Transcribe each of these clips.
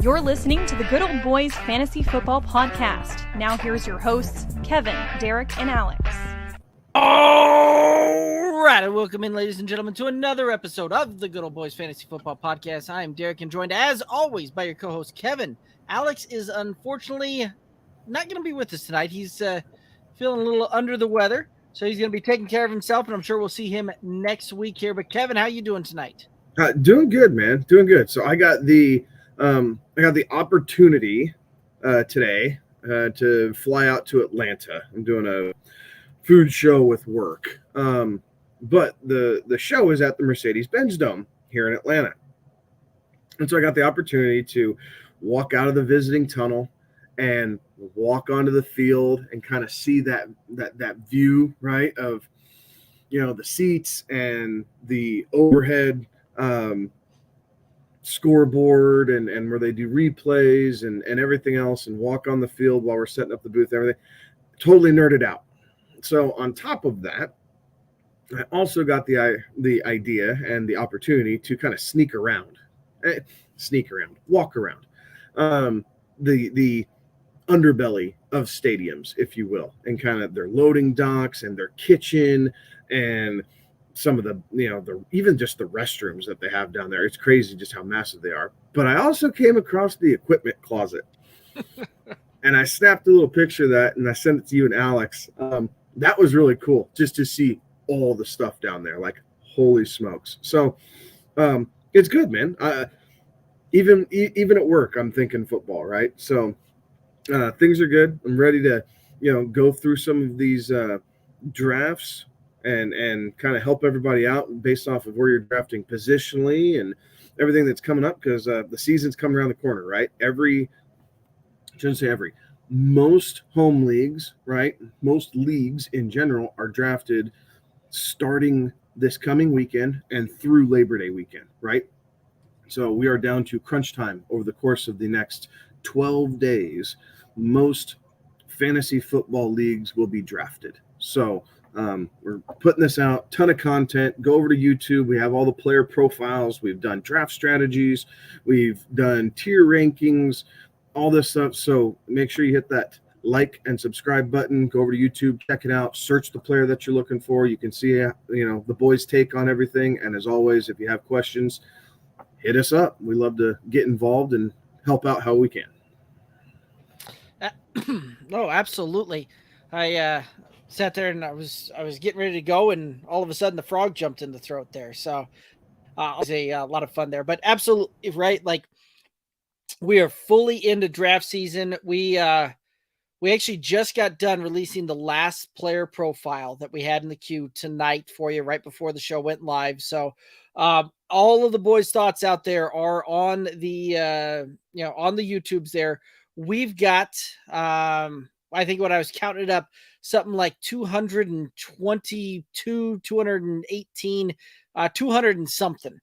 You're listening to the Good Old Boys Fantasy Football Podcast. Now here's your hosts, Kevin, Derek, and Alex. All right, and welcome in, ladies and gentlemen, to another episode of the Good Old Boys Fantasy Football Podcast. I am Derek, and joined, as always, by your co-host, Kevin. Alex is unfortunately not going to be with us tonight. He's feeling a little under the weather, so he's going to be taking care of himself, and I'm sure we'll see him next week here. But, Kevin, how you doing tonight? Doing good, man. Doing good. So I got the opportunity today to fly out to Atlanta. I'm doing a food show with work. But the show is at the Mercedes-Benz Dome here in Atlanta. And so I got the opportunity to walk out of the visiting tunnel and walk onto the field and kind of see that view, right, of, the seats and the overhead scoreboard and where they do replays and everything else, and walk on the field while we're setting up the booth and everything. Totally nerded out. So on top of that, I also got the idea and the opportunity to kind of walk around the underbelly of stadiums, if you will, and kind of their loading docks and their kitchen and some of the, even just the restrooms that they have down there. It's crazy just how massive they are. But I also came across the equipment closet and I snapped a little picture of that and I sent it to you and Alex. That was really cool just to see all the stuff down there. Like, holy smokes. So it's good, man. Even at work, I'm thinking football, right? So things are good. I'm ready to, go through some of these drafts and kind of help everybody out based off of where you're drafting positionally and everything that's coming up, because the season's coming around the corner, right? Most home leagues, right? Most leagues in general are drafted starting this coming weekend and through Labor Day weekend, right? So we are down to crunch time over the course of the next 12 days. Most fantasy football leagues will be drafted. So we're putting this out, ton of content. Go over to YouTube. We have all the player profiles. We've done draft strategies. We've done tier rankings, all this stuff. So make sure you hit that like and subscribe button. Go over to YouTube, check it out, search the player that you're looking for. You can see, the boys' take on everything. And as always, if you have questions, hit us up. We love to get involved and help out how we can. No, absolutely. I sat there and I was getting ready to go, and all of a sudden the frog jumped in the throat there. So it was a lot of fun there. But absolutely right. Like, we are fully into draft season. We actually just got done releasing the last player profile that we had in the queue tonight for you right before the show went live. So all of the boys' thoughts out there are on the on the YouTubes there. We've got I think when I was counting it up, something like 222, 218, 200 and something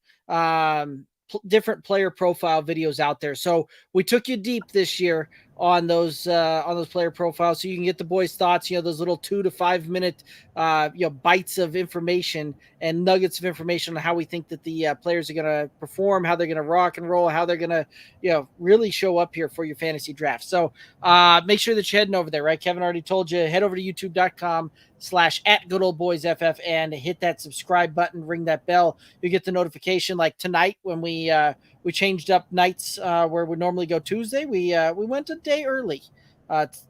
different player profile videos out there. So we took you deep this year on those player profiles, so you can get the boys' thoughts, those little 2 to 5 minute bites of information and nuggets of information on how we think that the players are going to perform, how they're going to rock and roll, how they're going to really show up here for your fantasy draft. So make sure that you're heading over there, right? Kevin already told you, head over to youtube.com/@goodoldboysff and hit that subscribe button, ring that bell. You get the notification. Like tonight when we changed up nights where we normally go Tuesday, we went a day early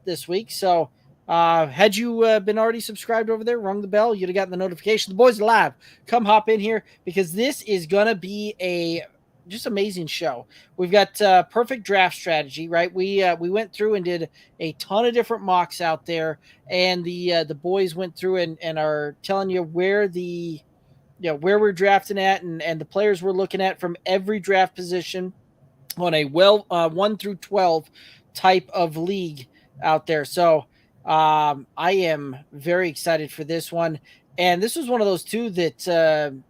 this week. So had you been already subscribed over there, rung the bell, you'd have gotten the notification. The boys are live. Come hop in here, because this is gonna be a just amazing show. We've got perfect draft strategy, right? We went through and did a ton of different mocks out there, and the boys went through and are telling you where where we're drafting at and the players we're looking at from every draft position on a 1 through 12 type of league out there. So I am very excited for this one. And this was one of those too that,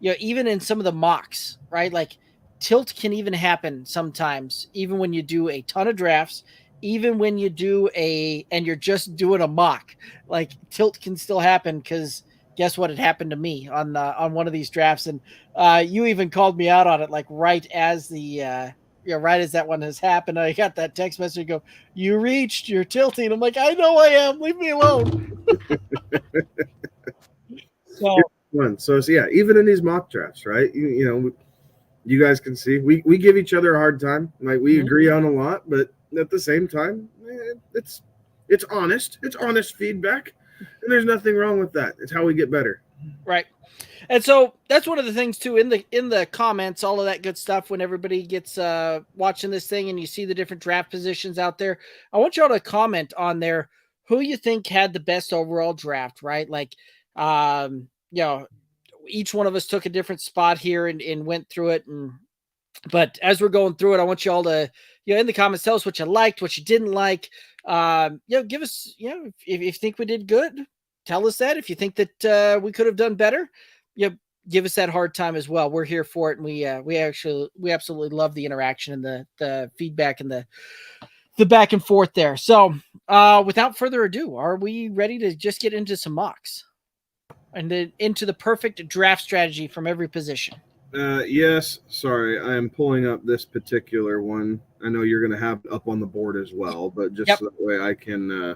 even in some of the mocks, right? Like, tilt can even happen sometimes, even when you do a ton of drafts, even when you do and you're just doing a mock, like, tilt can still happen, because guess what? It happened to me on one of these drafts. And you even called me out on it, like right as the right as that one has happened, I got that text message go, "You reached, you're tilting." I'm like, I know I am. Leave me alone. So yeah, even in these mock drafts, right? You guys can see we give each other a hard time. Like we agree on a lot, but at the same time, it's honest. It's honest feedback, and there's nothing wrong with that. It's how we get better. Right. And so that's one of the things too in the comments, all of that good stuff. When everybody gets watching this thing and you see the different draft positions out there, I want y'all to comment on there who you think had the best overall draft, right? Like, each one of us took a different spot here and went through it. But as we're going through it, I want you all to, in the comments, tell us what you liked, what you didn't like. Give us, if you think we did good, tell us that. If you think that we could have done better, give us that hard time as well. We're here for it, and we absolutely love the interaction and the feedback and the back and forth there. So, without further ado, are we ready to just get into some mocks and then into the perfect draft strategy from every position? Yes. Sorry, I am pulling up this particular one. I know you're going to have it up on the board as well, but just so that way I can.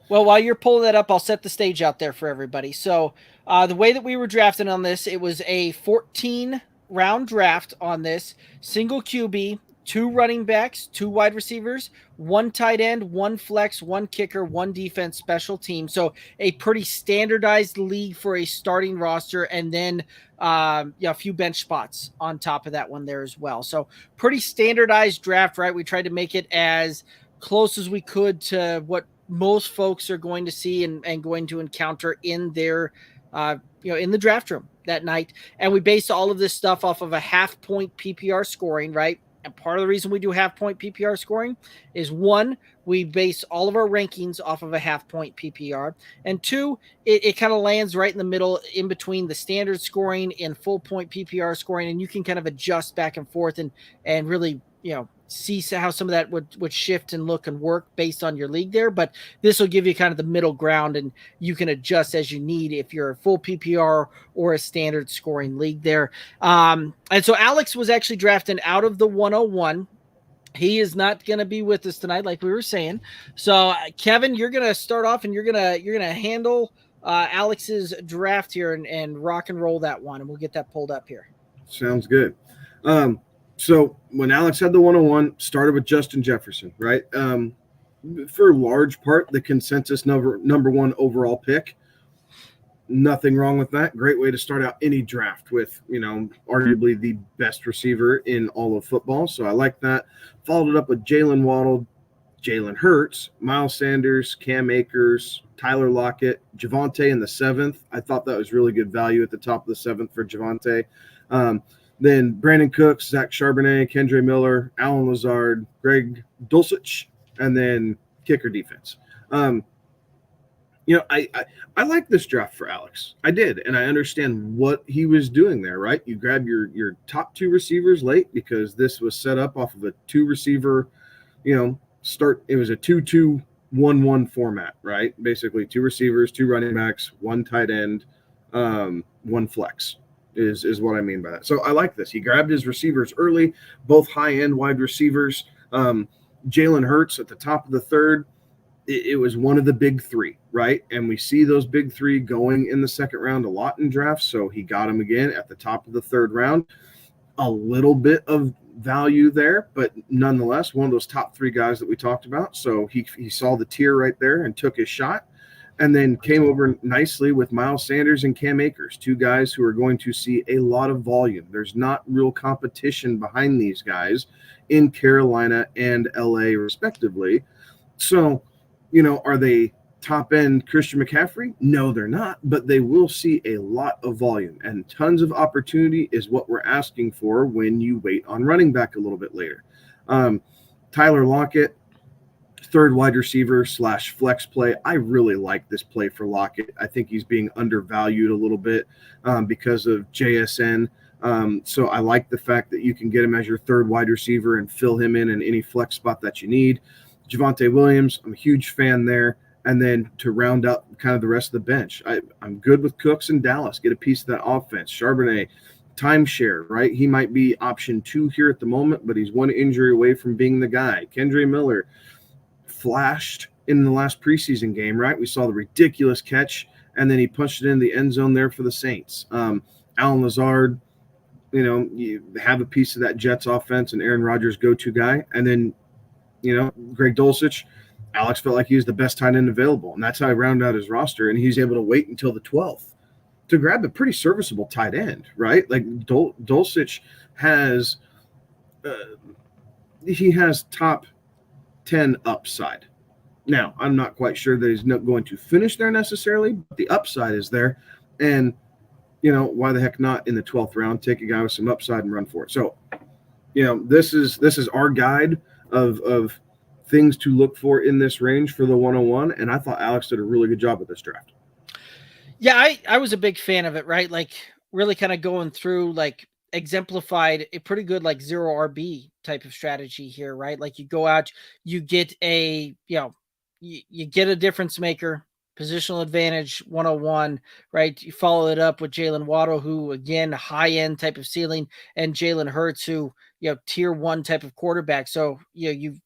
Well, while you're pulling that up, I'll set the stage out there for everybody. So, the way that we were drafting on this, it was a 14-round draft on this, single QB, 2 running backs, 2 wide receivers, 1 tight end, 1 flex, 1 kicker, 1 defense, special team. So a pretty standardized league for a starting roster, and then a few bench spots on top of that one there as well. So pretty standardized draft, right? We tried to make it as close as we could to what most folks are going to see and going to encounter in their in the draft room that night. And we based all of this stuff off of a half-point PPR scoring, right? And part of the reason we do half-point PPR scoring is, 1, we base all of our rankings off of a half-point PPR. And 2, it kind of lands right in the middle in between the standard scoring and full-point PPR scoring. And you can kind of adjust back and forth and really, see how some of that would shift and look and work based on your league there. But this will give you kind of the middle ground, and you can adjust as you need if you're a full PPR or a standard scoring league there. And so Alex was actually drafted out of the 101. He is not going to be with us tonight, like we were saying. So Kevin, you're going to start off, and you're going to handle Alex's draft here and rock and roll that one, and we'll get that pulled up here. Sounds good. So when Alex had the 101, started with Justin Jefferson, right? For a large part, the consensus number 1 overall pick. Nothing wrong with that. Great way to start out any draft with, arguably the best receiver in all of football. So I like that. Followed it up with Jalen Waddle, Jalen Hurts, Miles Sanders, Cam Akers, Tyler Lockett, Javonte in the 7th. I thought that was really good value at the top of the 7th for Javonte. Then Brandon Cooks, Zach Charbonnet, Kendre Miller, Alan Lazard, Greg Dulcich, and then kicker defense. I like this draft for Alex. I did, and I understand what he was doing there, right? You grab your top 2 receivers late because this was set up off of a 2-receiver, start. It was a 2-2-1-1 format, right? Basically 2 receivers, 2 running backs, 1 tight end, 1 flex. Is what I mean by that. So I like this. He grabbed his receivers early, both high-end wide receivers. Jalen Hurts at the top of the 3rd. It was one of the big 3, right? And we see those big 3 going in the 2nd round a lot in drafts. So he got him again at the top of the 3rd round. A little bit of value there, but nonetheless, one of those top 3 guys that we talked about. So he saw the tier right there and took his shot. And then came over nicely with Miles Sanders and Cam Akers, 2 guys who are going to see a lot of volume. There's not real competition behind these guys in Carolina and LA, respectively. So, are they top-end Christian McCaffrey? No, they're not, but they will see a lot of volume. And tons of opportunity is what we're asking for when you wait on running back a little bit later. Tyler Lockett, 3rd wide receiver / flex play. I really like this play for Lockett. I think he's being undervalued a little bit because of JSN. So I like the fact that you can get him as your 3rd wide receiver and fill him in any flex spot that you need. Javonte Williams, I'm a huge fan there. And then to round out kind of the rest of the bench, I'm good with Cooks in Dallas. Get a piece of that offense. Charbonnet, timeshare, right? He might be option 2 here at the moment, but he's one injury away from being the guy. Kendre Miller flashed in the last preseason game, right? We saw the ridiculous catch, and then he punched it in the end zone there for the Saints. Alan Lazard, you have a piece of that Jets offense and Aaron Rodgers' go-to guy. And then, Greg Dulcich, Alex felt like he was the best tight end available. And that's how he rounded out his roster. And he's able to wait until the 12th to grab a pretty serviceable tight end, right? Like Dulcich has, he has top 10 upside. Now, I'm not quite sure that he's not going to finish there necessarily, but the upside is there. And, why the heck not in the 12th round, take a guy with some upside and run for it. So, this is our guide of things to look for in this range for the 101. And I thought Alex did a really good job with this draft. Yeah, I was a big fan of it, right? Like really kind of going through, like exemplified a pretty good like zero RB type of strategy here, right? Like you go out, you get a, you get a difference maker, positional advantage 101, right? You follow it up with Jalen Waddle, who again, high end type of ceiling, and Jalen Hurts, who, tier 1 type of quarterback. So, you've,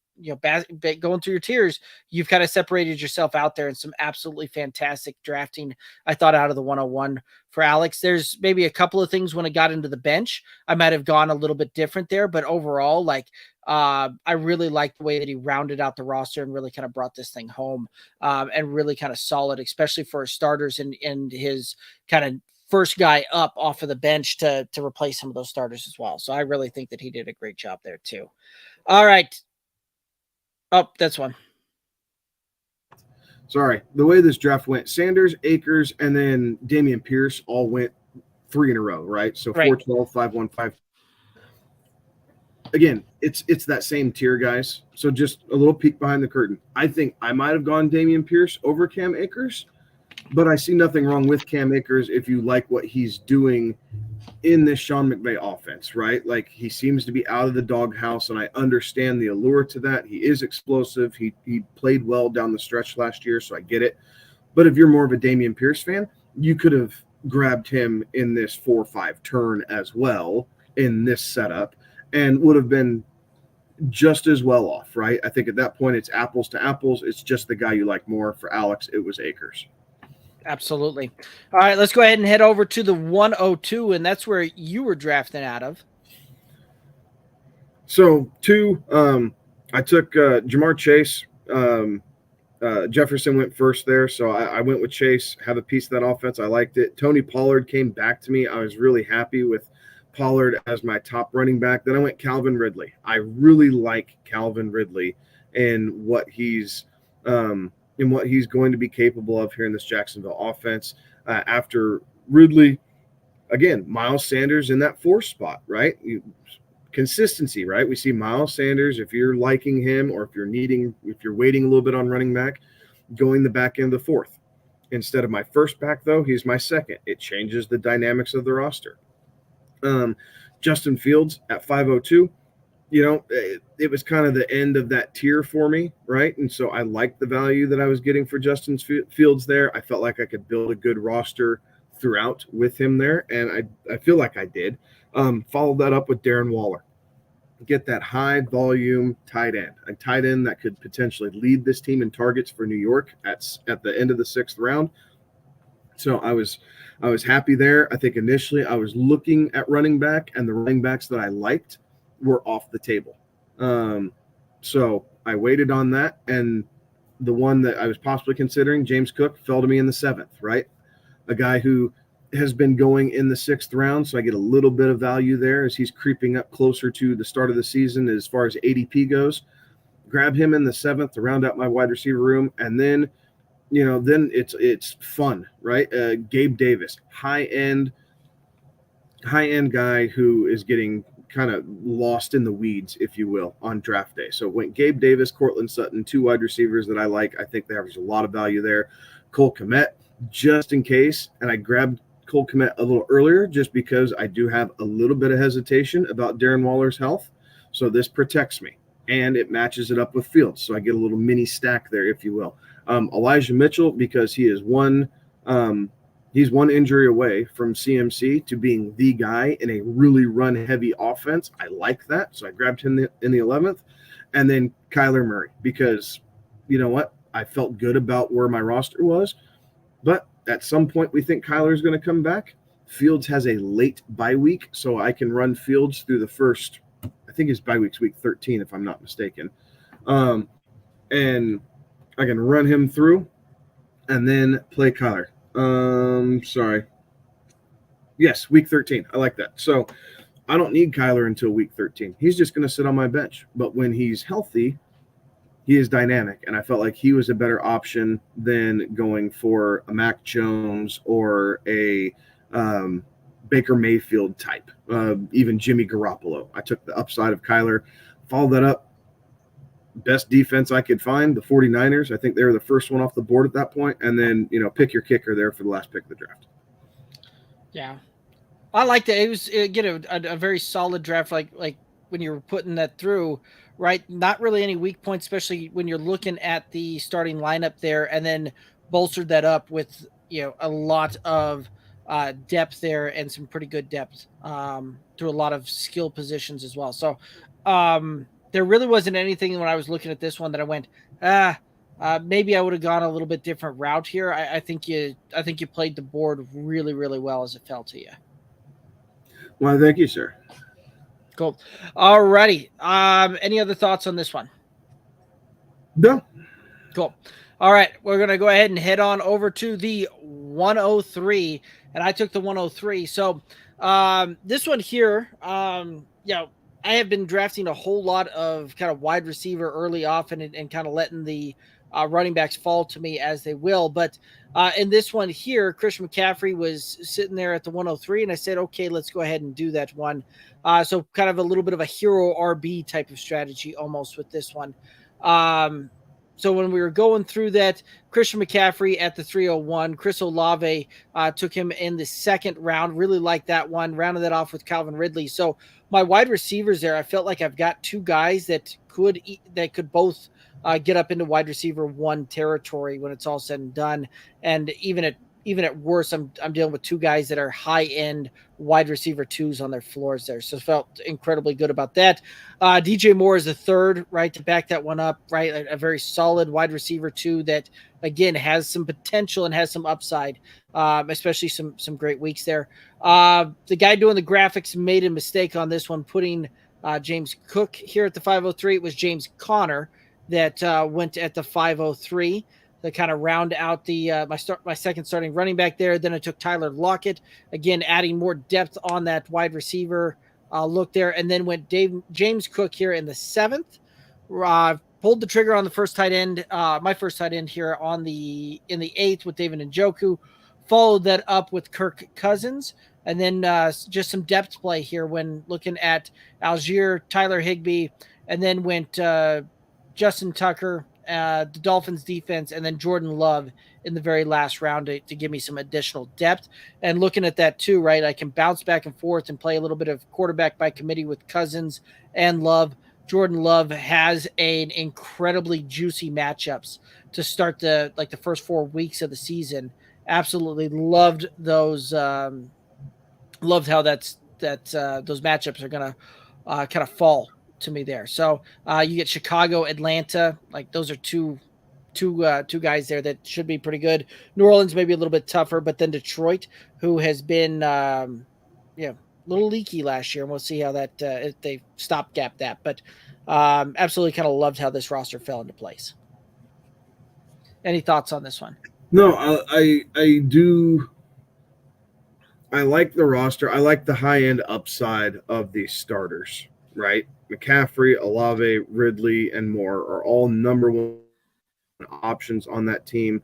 going through your tiers, you've kind of separated yourself out there in some absolutely fantastic drafting, I thought, out of the 101 for Alex. There's maybe a couple of things when it got into the bench, I might have gone a little bit different there, but overall, like, I really liked the way that he rounded out the roster and really kind of brought this thing home, and really kind of solid, especially for starters and his kind of first guy up off of the bench to replace some of those starters as well. So I really think that he did a great job there too. All right. Oh, that's one. Sorry. The way this draft went, Sanders, Akers, and then Damian Pierce all went 3 in a row, right? So Right. 4-12, 5-1, 5. Again, it's that same tier, guys. So just a little peek behind the curtain. I think I might have gone Damian Pierce over Cam Akers, but I see nothing wrong with Cam Akers if you like what he's doing in this Sean McVay offense, right? Like he seems to be out of the doghouse, and I understand the allure to that. He is explosive. He played well down the stretch last year, so I get it. But if you're more of a Damian Pierce fan, you could have grabbed him in this 4-5 turn as well in this setup and would have been just as well off, right? I think at that point it's apples to apples. It's just the guy you like more. For Alex, it was Akers. Absolutely. All right, let's go ahead and head over to the 102, and that's where you were drafting out of. So, I took Jamar Chase. Jefferson went first there, so I went with Chase, have a piece of that offense. I liked it. Tony Pollard came back to me. I was really happy with Pollard as my top running back. Then I went Calvin Ridley. I really like Calvin Ridley and what he's going to be capable of here in this Jacksonville offense. After Ridley, again, Miles Sanders in that 4 spot, right? Consistency, right? We see Miles Sanders, if you're liking him or if you're waiting a little bit on running back, going the back end of the 4th. Instead of my first back, though, he's my second. It changes the dynamics of the roster. Justin Fields at 502, it was kind of the end of that tier for me, right? And so I liked the value that I was getting for Justin Fields there. I felt like I could build a good roster throughout with him there, and I feel like I did. Followed that up with Darren Waller. Get that high volume tight end, a tight end that could potentially lead this team in targets for New York at the end of the 6th round. So I was happy there. I think initially I was looking at running back, and the running backs that I liked were off the table. So I waited on that, and the one that I was possibly considering, James Cook, fell to me in the 7th, right? A guy who has been going in the 6th round, so I get a little bit of value there as he's creeping up closer to the start of the season as far as ADP goes. Grab him in the 7th to round out my wide receiver room, and then then it's fun, right? Gabe Davis, high end guy who is getting kind of lost in the weeds, if you will, on draft day. So went Gabe Davis, Cortland Sutton, 2 wide receivers that I like. I think they average a lot of value there. Cole Kmet, just in case, and I grabbed Cole Kmet a little earlier just because I do have a little bit of hesitation about Darren Waller's health. So this protects me, and it matches it up with Fields. So I get a little mini stack there, if you will. Elijah Mitchell, because he is one He's one injury away from CMC to being the guy in a really run-heavy offense. I like that, so I grabbed him in the 11th. And then Kyler Murray, because you know what? I felt good about where my roster was, but at some point we think Kyler's going to come back. Fields has a late bye week, so I can run Fields through the first, I think his bye week's week 13, if I'm not mistaken. And I can run him through and then play Kyler. Sorry. Yes, week 13. I like that. So I don't need Kyler until week 13. He's just going to sit on my bench. But when he's healthy, he is dynamic. And I felt like he was a better option than going for a Mac Jones or a Baker Mayfield type, even Jimmy Garoppolo. I took the upside of Kyler, followed that up. Best defense I could find, the 49ers. I think they were the first one off the board at that point. And then, pick your kicker there for the last pick of the draft. Yeah. I liked it. It was, again, a very solid draft, like when you were putting that through, right? Not really any weak points, especially when you're looking at the starting lineup there, and then bolstered that up with, a lot of depth there and some pretty good depth through a lot of skill positions as well. So, there really wasn't anything when I was looking at this one that I went, maybe I would have gone a little bit different route here. I think you played the board really, really well as it fell to you. Well, thank you, sir. Cool. All righty. Any other thoughts on this one? No. Cool. All right. We're going to go ahead and head on over to the 103, and I took the 103. So this one here, I have been drafting a whole lot of kind of wide receiver early off and kind of letting the running backs fall to me as they will. But in this one here, Christian McCaffrey was sitting there at the 103, and I said, okay, let's go ahead and do that one. So kind of a little bit of a hero RB type of strategy almost with this one. So when we were going through that, Christian McCaffrey at the 301, Chris Olave took him in the second round. Really liked that one. Rounded that off with Calvin Ridley. So my wide receivers there, I felt like I've got two guys that could both get up into wide receiver one territory when it's all said and done. And even at worst, I'm dealing with two guys that are high end wide receiver twos on their floors there. So felt incredibly good about that. DJ Moore is the third, right, to back that one up, right? A very solid wide receiver two that, again, has some potential and has some upside, especially some great weeks there. The guy doing the graphics made a mistake on this one, putting James Cook here at the 503. It was James Conner that went at the 503. To kind of round out the my second starting running back there. Then I took Tyler Lockett, again adding more depth on that wide receiver look there, and then went James Cook here in the seventh. Pulled the trigger on the first tight end, my first tight end here in the eighth with David Njoku. Followed that up with Kirk Cousins, and then just some depth play here when looking at Algier, Tyler Higbee, and then went Justin Tucker, the Dolphins defense, and then Jordan Love in the very last round to give me some additional depth. And looking at that too, right, I can bounce back and forth and play a little bit of quarterback by committee with Cousins and Love. Jordan Love has an incredibly juicy matchups to start the first 4 weeks of the season. Absolutely loved those. Loved how those matchups are gonna kind of fall to me there. So you get Chicago, Atlanta, like those are two guys there that should be pretty good. New Orleans maybe a little bit tougher, but then Detroit, who has been a little leaky last year, and we'll see how that if they stopgap that. But absolutely kind of loved how this roster fell into place. Any thoughts on this one? No, I do. I like the roster. I like the high end upside of these starters, right? McCaffrey, Olave, Ridley, and Moore are all number one options on that team.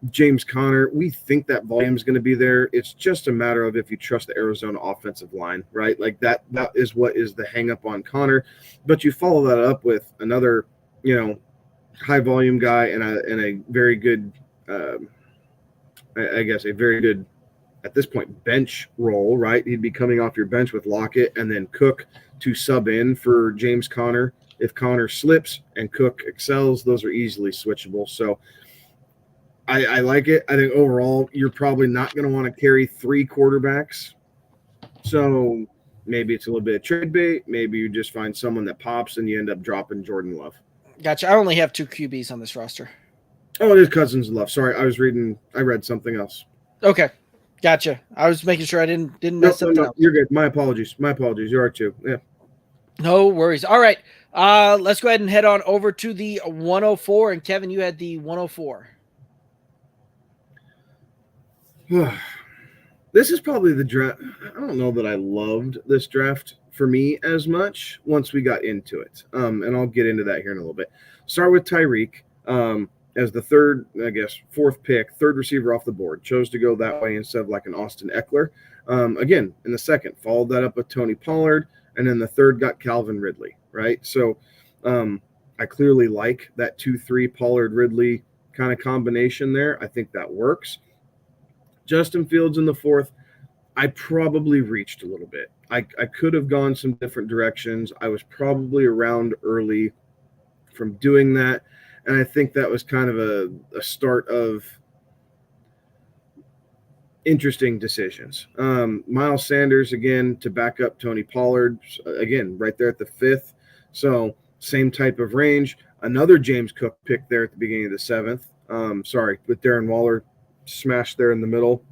James Conner, we think that volume is going to be there. It's just a matter of if you trust the Arizona offensive line, right? Like that is what is the hang up on Conner. But you follow that up with another, high volume guy and a very good, I guess, a very good, at this point, bench role, right? He'd be coming off your bench with Lockett and then Cook to sub in for James Conner. If Conner slips and Cook excels, those are easily switchable. So I like it. I think overall you're probably not going to want to carry 3 quarterbacks. So maybe it's a little bit of trade bait. Maybe you just find someone that pops and you end up dropping Jordan Love. Gotcha. I only have 2 QBs on this roster. Oh, it is Cousins Love. Sorry, I read something else. Okay. Gotcha. I was making sure I didn't mess up. No, you're good. My apologies. You are too. Yeah. No worries. All right. Let's go ahead and head on over to the 104. And Kevin, you had the 104. This is probably the draft. I don't know that I loved this draft for me as much once we got into it. And I'll get into that here in a little bit. Start with Tyreek as the fourth pick, third receiver off the board. Chose to go that way instead of like an Austin Eckler. Again, in the second, followed that up with Tony Pollard. And then the third got Calvin Ridley, right? So I clearly like that 2-3 Pollard Ridley kind of combination there. I think that works. Justin Fields in the fourth, I probably reached a little bit. I could have gone some different directions. I was probably around early from doing that. And I think that was kind of a start of interesting decisions. Miles Sanders, again, to back up Tony Pollard, again, right there at the fifth. So same type of range. Another James Cook pick there at the beginning of the seventh. With Darren Waller smashed there in the middle.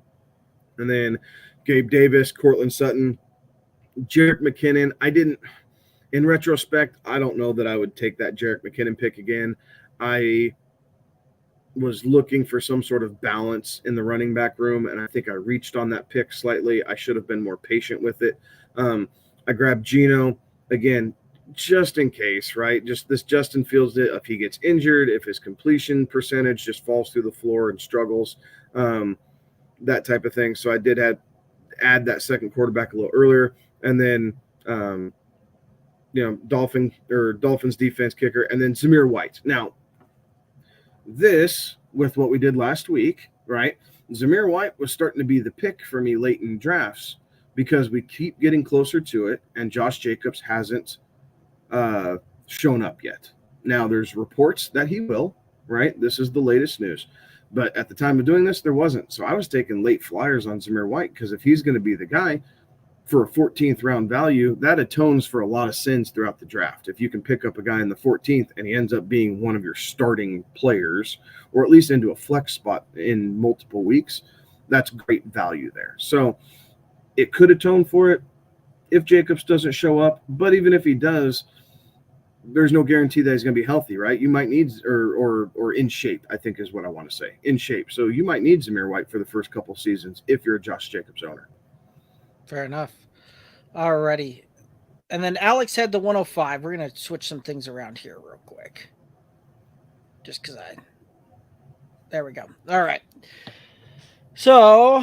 And then Gabe Davis, Cortland Sutton, Jerick McKinnon. In retrospect, I don't know that I would take that Jerick McKinnon pick again. I was looking for some sort of balance in the running back room, and I think I reached on that pick slightly. I should have been more patient with it. I grabbed Geno, again, just in case, right? Just this Justin Fields, if he gets injured, if his completion percentage just falls through the floor and struggles, that type of thing. So I did add that second quarterback a little earlier. And then, Dolphins defense kicker, and then Zamir White. Now, this, with what we did last week, right? Zamir White was starting to be the pick for me late in drafts because we keep getting closer to it, and Josh Jacobs hasn't shown up yet. Now, there's reports that he will, right? This is the latest news. But at the time of doing this, there wasn't. So I was taking late flyers on Zamir White because if he's going to be the guy for a 14th round value, that atones for a lot of sins throughout the draft. If you can pick up a guy in the 14th and he ends up being one of your starting players, or at least into a flex spot in multiple weeks, that's great value there. So it could atone for it if Jacobs doesn't show up. But even if he does, there's no guarantee that he's going to be healthy, right? You might need, or in shape, I think is what I want to say, in shape. So you might need Zamir White for the first couple seasons if you're a Josh Jacobs owner. Fair enough. Alrighty. And then Alex had the 105. We're going to switch some things around here real quick. Just because there we go. All right. So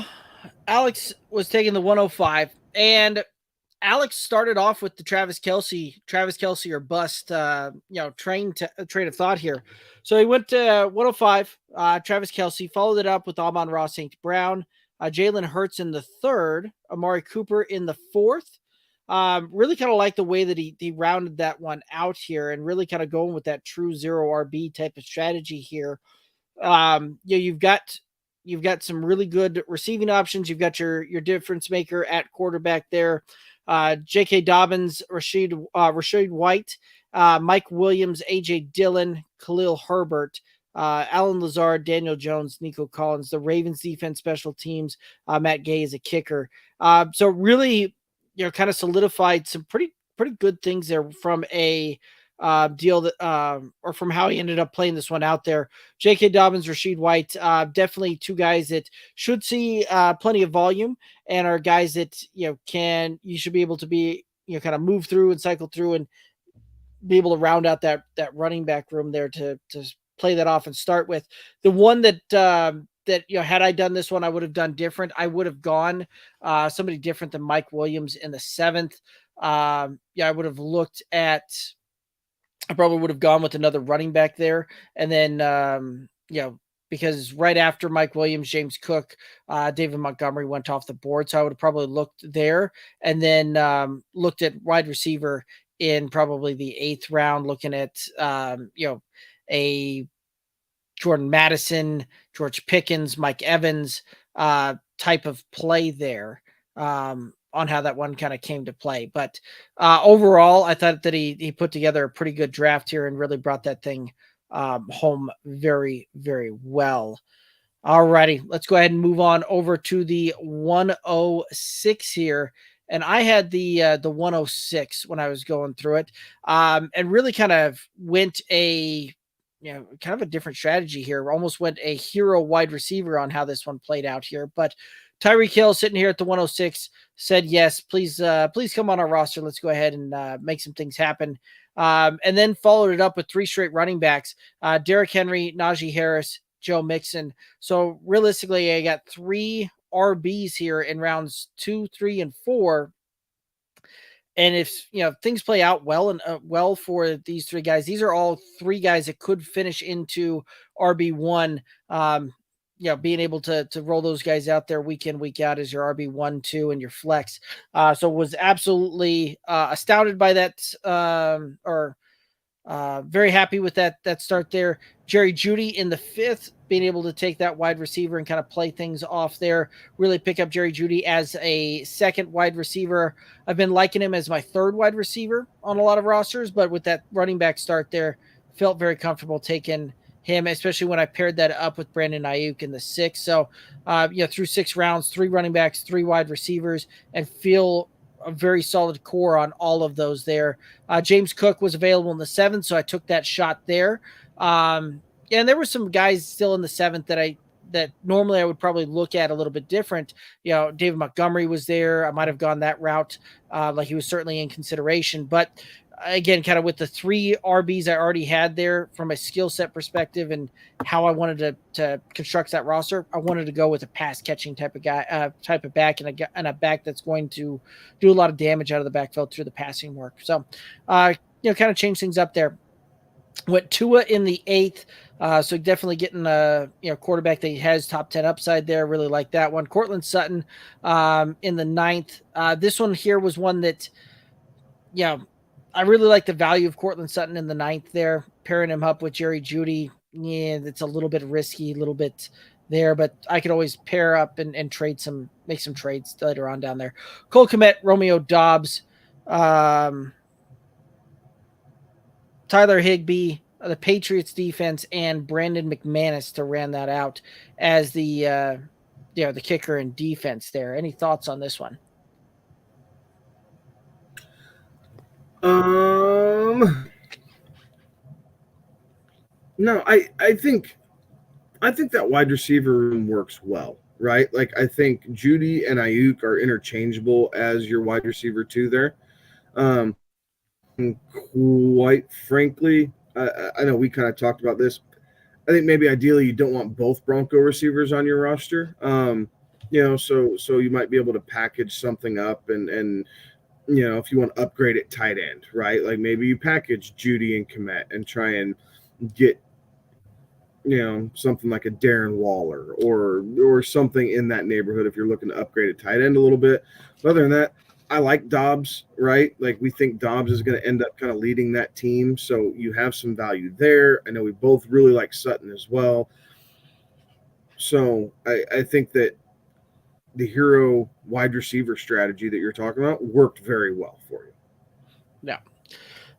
Alex was taking the 105, and Alex started off with the Travis Kelce or bust, train of thought here. So he went to 105, Travis Kelce, followed it up with Amon-Ra St. Brown, Jalen Hurts in the third, Amari Cooper in the fourth. Really kind of like the way that he rounded that one out here, and really kind of going with that true zero RB type of strategy here. You've got some really good receiving options. You've got your difference maker at quarterback there. J.K. Dobbins, Rashid White, Mike Williams, A.J. Dillon, Khalil Herbert, Alan Lazard, Daniel Jones, Nico Collins, the Ravens defense, special teams, Matt Gay is a kicker. So really, kind of solidified some pretty good things there from a deal that, or from how he ended up playing this one out there. J.K. Dobbins, Rashid White, definitely two guys that should see plenty of volume and are guys that, you should be able to be, kind of move through and cycle through and be able to round out that running back room there to play that off and start with. The one that had I done this one, I would have done different. I would have gone somebody different than Mike Williams in the seventh. I would have looked at, I probably would have gone with another running back there. And then, because right after Mike Williams, James Cook, David Montgomery went off the board. So I would have probably looked there and then looked at wide receiver in probably the eighth round, looking at, a Jordan Madison, George Pickens, Mike Evans type of play there on how that one kind of came to play. But overall, I thought that he put together a pretty good draft here and really brought that thing home very, very well. All righty, let's go ahead and move on over to the 106 here. And I had the 106 when I was going through it, and really kind of went kind of a different strategy here. Almost went a hero wide receiver on how this one played out here. But Tyreek Hill sitting here at the 106 said, yes, please come on our roster. Let's go ahead and make some things happen. And then followed it up with 3 straight running backs, Derrick Henry, Najee Harris, Joe Mixon. So realistically, I got 3 RBs here in rounds 2, 3, and 4. And if things play out well and well for these 3 guys, these are all 3 guys that could finish into RB1. Being able to roll those guys out there week in, week out as your RB1, 2, and your flex. So was absolutely astounded by that, very happy with that start there. Jerry Jeudy in the 5th, being able to take that wide receiver and kind of play things off there. Really pick up Jerry Jeudy as a second wide receiver. I've been liking him as my 3rd wide receiver on a lot of rosters, but with that running back start there, felt very comfortable taking him, especially when I paired that up with Brandon Ayuk in the 6th. So, through 6 rounds, 3 running backs, 3 wide receivers, and feel a very solid core on all of those there. James Cook was available in the 7th, so I took that shot there. And there were some guys still in the 7th that normally I would probably look at a little bit different. David Montgomery was there. I might have gone that route. Like he was certainly in consideration, but again, kind of with the 3 RBs I already had there from a skill set perspective and how I wanted to construct that roster, I wanted to go with a pass catching type of guy, type of back, and a back that's going to do a lot of damage out of the backfield through the passing work. So, kind of change things up there. Went Tua in the 8th. So definitely getting a quarterback that has top 10 upside there. Really like that one. Cortland Sutton in the 9th. This one here was one that, I really like the value of Cortland Sutton in the 9th there, pairing him up with Jerry Jeudy. Yeah, it's a little bit risky, a little bit there, but I could always pair up and make some trades later on down there. Cole Kmet, Romeo Dobbs, Tyler Higbee, the Patriots defense, and Brandon McManus to round that out as the kicker and defense there. Any thoughts on this one? No, I think that wide receiver room works well, right? Like I think Jeudy and Ayuk are interchangeable as your wide receiver 2 there. Quite frankly, I know we kind of talked about this. I think maybe ideally you don't want both Bronco receivers on your roster. So you might be able to package something up and if you want to upgrade at tight end, right? Like maybe you package Jeudy and Kmet and try and get something like a Darren Waller or something in that neighborhood if you're looking to upgrade at tight end a little bit. But other than that, I like Dobbs, right? Like we think Dobbs is going to end up kind of leading that team. So you have some value there. I know we both really like Sutton as well. So I think that the hero wide receiver strategy that you're talking about worked very well for you. Yeah.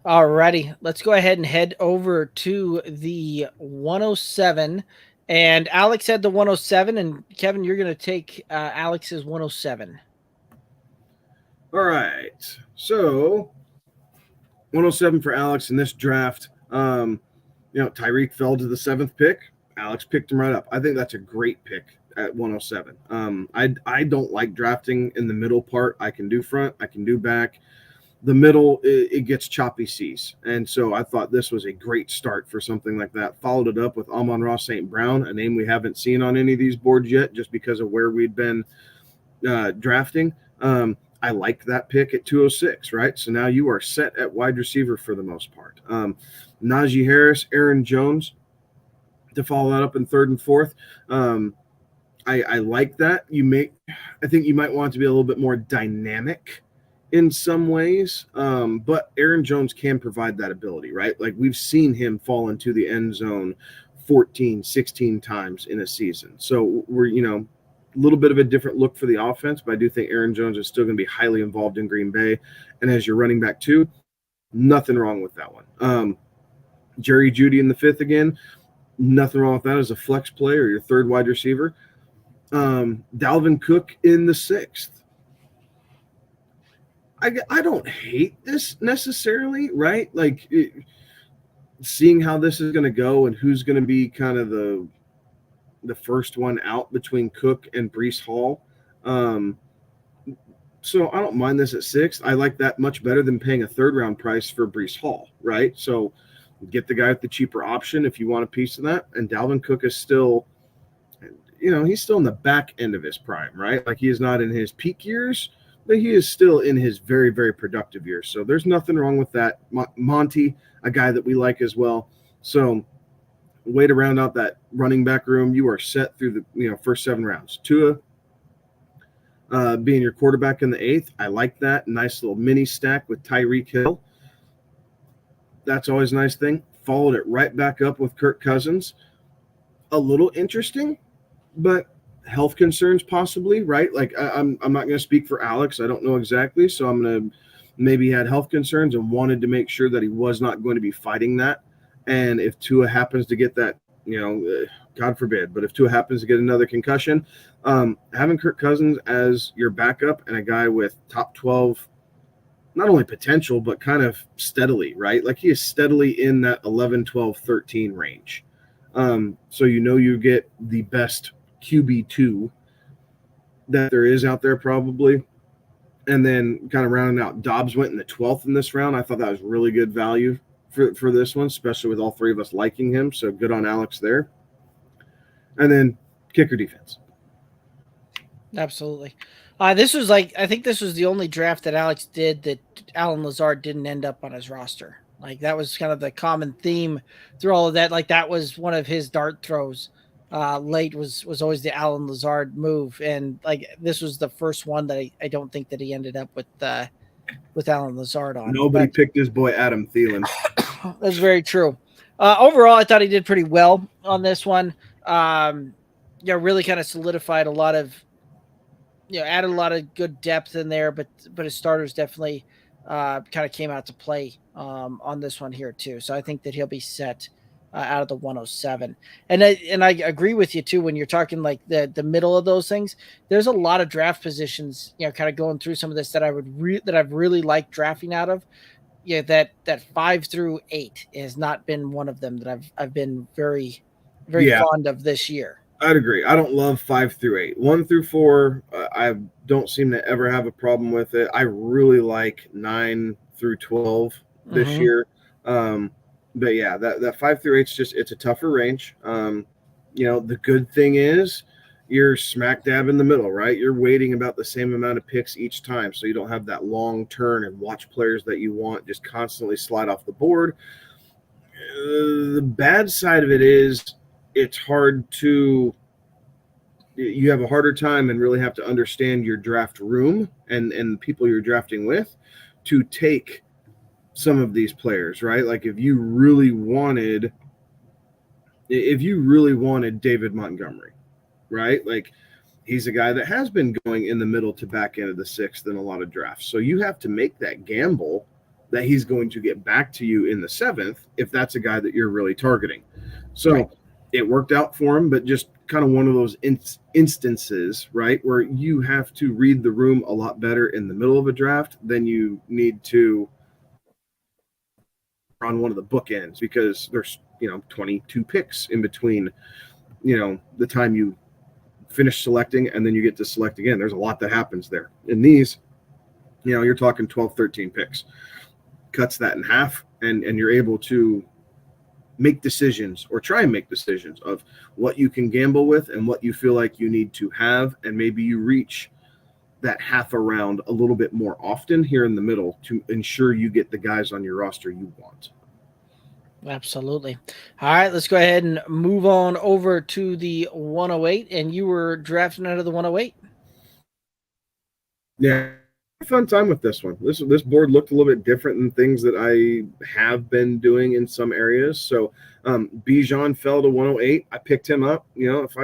All righty. Let's go ahead and head over to the 107. And Alex had the 107, and Kevin, you're going to take Alex's 107. All right. So 107 for Alex in this draft. Tyreek fell to the 7th pick. Alex picked him right up. I think that's a great pick at 107. I don't like drafting in the middle part. I can do front, I can do back. The middle, it gets choppy seas. And so I thought this was a great start for something like that. Followed it up with Amon-Ra St. Brown, a name we haven't seen on any of these boards yet just because of where we'd been drafting. I liked that pick at 206, right? So now you are set at wide receiver for the most part. Najee Harris, Aaron Jones to follow that up in 3rd and 4th. I like that. I think you might want to be a little bit more dynamic in some ways, but Aaron Jones can provide that ability, right? Like we've seen him fall into the end zone 14, 16 times in a season. So we're, a little bit of a different look for the offense, but I do think Aaron Jones is still going to be highly involved in Green Bay. And as your running back too, nothing wrong with that one. Jerry Jeudy in the 5th again, nothing wrong with that as a flex play or your 3rd wide receiver. Dalvin Cook in the 6th. I don't hate this necessarily, right? Like seeing how this is going to go and who's going to be kind of the first one out between Cook and Breece Hall. So I don't mind this at 6th. I like that much better than paying a 3rd round price for Breece Hall, right? So get the guy with the cheaper option if you want a piece of that. And Dalvin Cook is still, he's still in the back end of his prime, right? Like he is not in his peak years, but he is still in his very, very productive years. So there's nothing wrong with that. Monty, a guy that we like as well. So way to round out that running back room. You are set through the first 7 rounds. Tua being your quarterback in the 8th. I like that. Nice little mini stack with Tyreek Hill. That's always a nice thing. Followed it right back up with Kirk Cousins. A little interesting, but health concerns possibly, right? Like I'm not going to speak for Alex. I don't know exactly. So I'm going to maybe he had health concerns and wanted to make sure that he was not going to be fighting that. And if Tua happens to get that, God forbid, but if Tua happens to get another concussion, having Kirk Cousins as your backup and a guy with top 12, not only potential, but kind of steadily, right? Like he is steadily in that 11, 12, 13 range. So you get the best QB2 that there is out there probably. And then kind of rounding out, Dobbs went in the 12th in this round. I thought that was really good value for this one, especially with all 3 of us liking him. So good on Alex there. And then kicker defense. Absolutely. This was I think this was the only draft that Alex did that Alan Lazard didn't end up on his roster. Like that was kind of the common theme through all of that. Like that was one of his dart throws late was always the Alan Lazard move. And like, this was the first one that I don't think that he ended up with Alan Lazard on. Nobody picked his boy Adam Thielen. That's very true. Overall, I thought he did pretty well on this one. Really kind of solidified a lot of, added a lot of good depth in there, but his starters definitely kind of came out to play on this one here too. So I think that he'll be set out of the 107. And I agree with you too when you're talking like the middle of those things. There's a lot of draft positions, kind of going through some of this that I've really liked drafting out of. Yeah, that 5 through 8 has not been one of them that I've been very, very fond of this year. I'd agree. I don't love 5 through 8. 1 through 4, I don't seem to ever have a problem with it. I really like 9 through 12 this year. But yeah, that 5 through 8 it's a tougher range. The good thing is you're smack dab in the middle, right? You're waiting about the same amount of picks each time, so you don't have that long turn and watch players that you want just constantly slide off the board. The bad side of it is it's hard to – you have a harder time and really have to understand your draft room and people you're drafting with to take some of these players, right? Like if you really wanted David Montgomery, right? Like he's a guy that has been going in the middle to back end of the 6th in a lot of drafts. So you have to make that gamble that he's going to get back to you in the 7th if that's a guy that you're really targeting. So It worked out for him, but just kind of one of those instances, right, where you have to read the room a lot better in the middle of a draft than you need to on one of the bookends, because there's 22 picks in between the time you finish selecting and then you get to select again. There's a lot that happens there. In these, you're talking 12, 13 picks. Cuts that in half, and you're able to make decisions or try and make decisions of what you can gamble with and what you feel like you need to have, and maybe you reach that half a round a little bit more often here in the middle to ensure you get the guys on your roster you want. Absolutely. All right, let's go ahead and move on over to the 108. And you were drafting out of the 108. Yeah, fun time with this one. This board looked a little bit different than things that I have been doing in some areas. So Bijan fell to 108. I picked him up. You know, if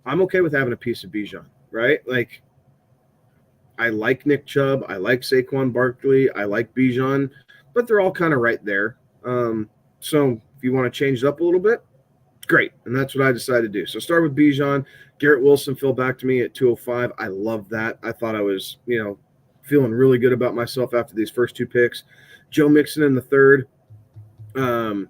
I'm okay with having a piece of Bijan, right? Like, I like Nick Chubb, I like Saquon Barkley, I like Bijan, but they're all kind of right there. So if you want to change it up a little bit, great. And that's what I decided to do. So start with Bijan. Garrett Wilson fell back to me at 205. I love that. I thought I was, feeling really good about myself after these first two picks. Joe Mixon in the third. And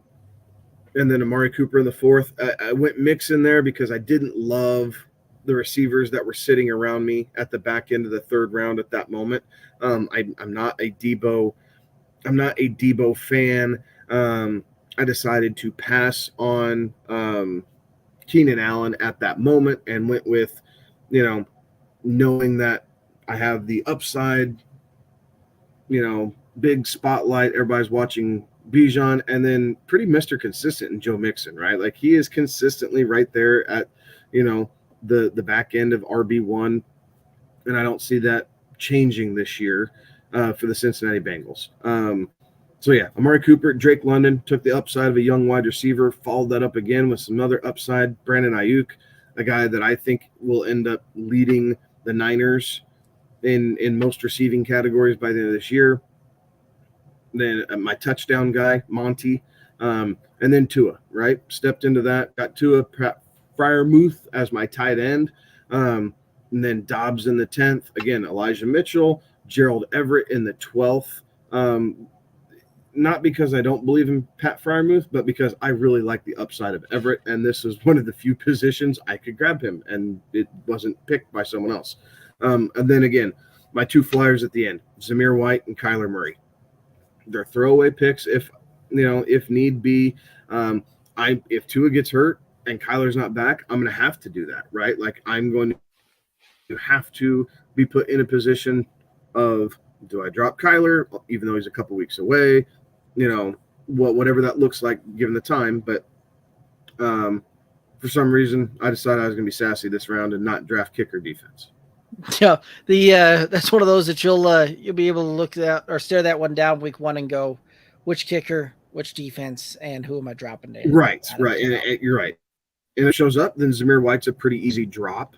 then Amari Cooper in the fourth. I went Mixon there because I didn't love the receivers that were sitting around me at the back end of the third round at that moment. I'm not a Debo. I'm not a Debo fan. I decided to pass on Keenan Allen at that moment and went with, knowing that I have the upside, big spotlight. Everybody's watching Bijan, and then pretty Mr. Consistent in Joe Mixon, right? Like, he is consistently right there at, the back end of RB1, and I don't see that changing this year for the Cincinnati Bengals. So yeah, Amari Cooper, Drake London took the upside of a young wide receiver, followed that up again with some other upside. Brandon Ayuk, a guy that I think will end up leading the Niners in most receiving categories by the end of this year. Then my touchdown guy, Monty, and then Tua, right? Stepped into that, got Tua Freiermuth as my tight end, and then Dobbs in the 10th. Again, Elijah Mitchell, Gerald Everett in the 12th. Not because I don't believe in Pat Freiermuth, but because I really like the upside of Everett, and this is one of the few positions I could grab him, and it wasn't picked by someone else. And then again, my two flyers at the end, Zamir White and Kyler Murray. They're throwaway picks if need be. If Tua gets hurt and Kyler's not back, I'm going to have to do that, right? Like, I'm going to have to be put in a position of, do I drop Kyler, even though he's a couple weeks away? Whatever that looks like given the time. But for some reason, I decided I was going to be sassy this round and not draft kicker defense. Yeah, that's one of those that you'll be able to look at or stare that one down week one and go, which kicker, which defense, and who am I dropping to? Right. And you're right. And if it shows up, then Zamir White's a pretty easy drop.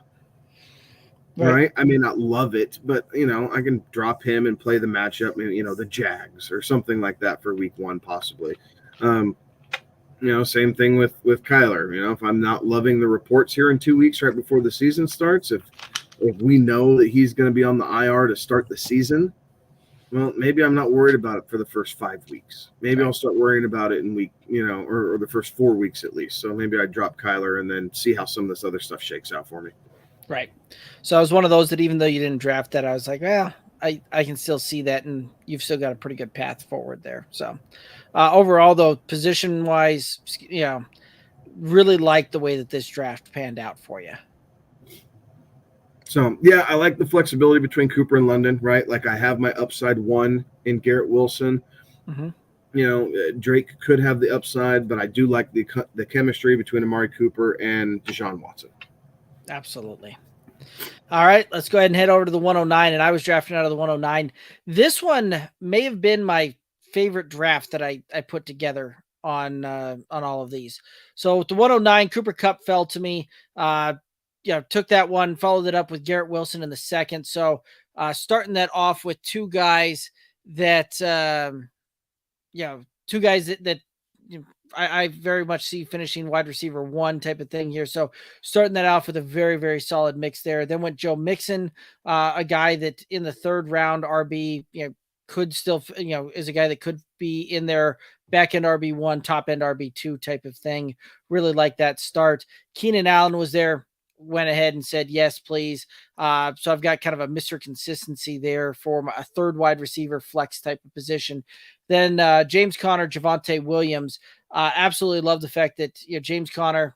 Right. I may not love it, but I can drop him and play the matchup, the Jags or something like that for week one, possibly. Same thing with Kyler. If I'm not loving the reports here in 2 weeks, right before the season starts, if we know that he's going to be on the IR to start the season, well, maybe I'm not worried about it for the first 5 weeks. Maybe I'll start worrying about it in week, or the first 4 weeks at least. So maybe I drop Kyler and then see how some of this other stuff shakes out for me. Right. So I was one of those that even though you didn't draft that, I was like, well, I can still see that, and you've still got a pretty good path forward there. So overall, though, position-wise, really like the way that this draft panned out for you. So, yeah, I like the flexibility between Cooper and London, right? Like, I have my upside one in Garrett Wilson. Mm-hmm. Drake could have the upside, but I do like the chemistry between Amari Cooper and Deshaun Watson. Absolutely. All right, let's go ahead and head over to the 109, and I was drafting out of the 109. This one may have been my favorite draft that I put together on all of these. So with the 109, Cooper Kupp fell to me. Took that one, followed it up with Garrett Wilson in the second. So starting that off with two guys that I very much see finishing wide receiver one type of thing here. So starting that off with a very, very solid mix there. Then went Joe Mixon, a guy that in the third round RB, could still, is a guy that could be in there back end RB1, top end RB2 type of thing. Really like that start. Keenan Allen was there, went ahead and said, yes, please. So I've got kind of a Mr. Consistency there for a third wide receiver flex type of position. Then James Conner, Javonte Williams. Absolutely love the fact that James Conner,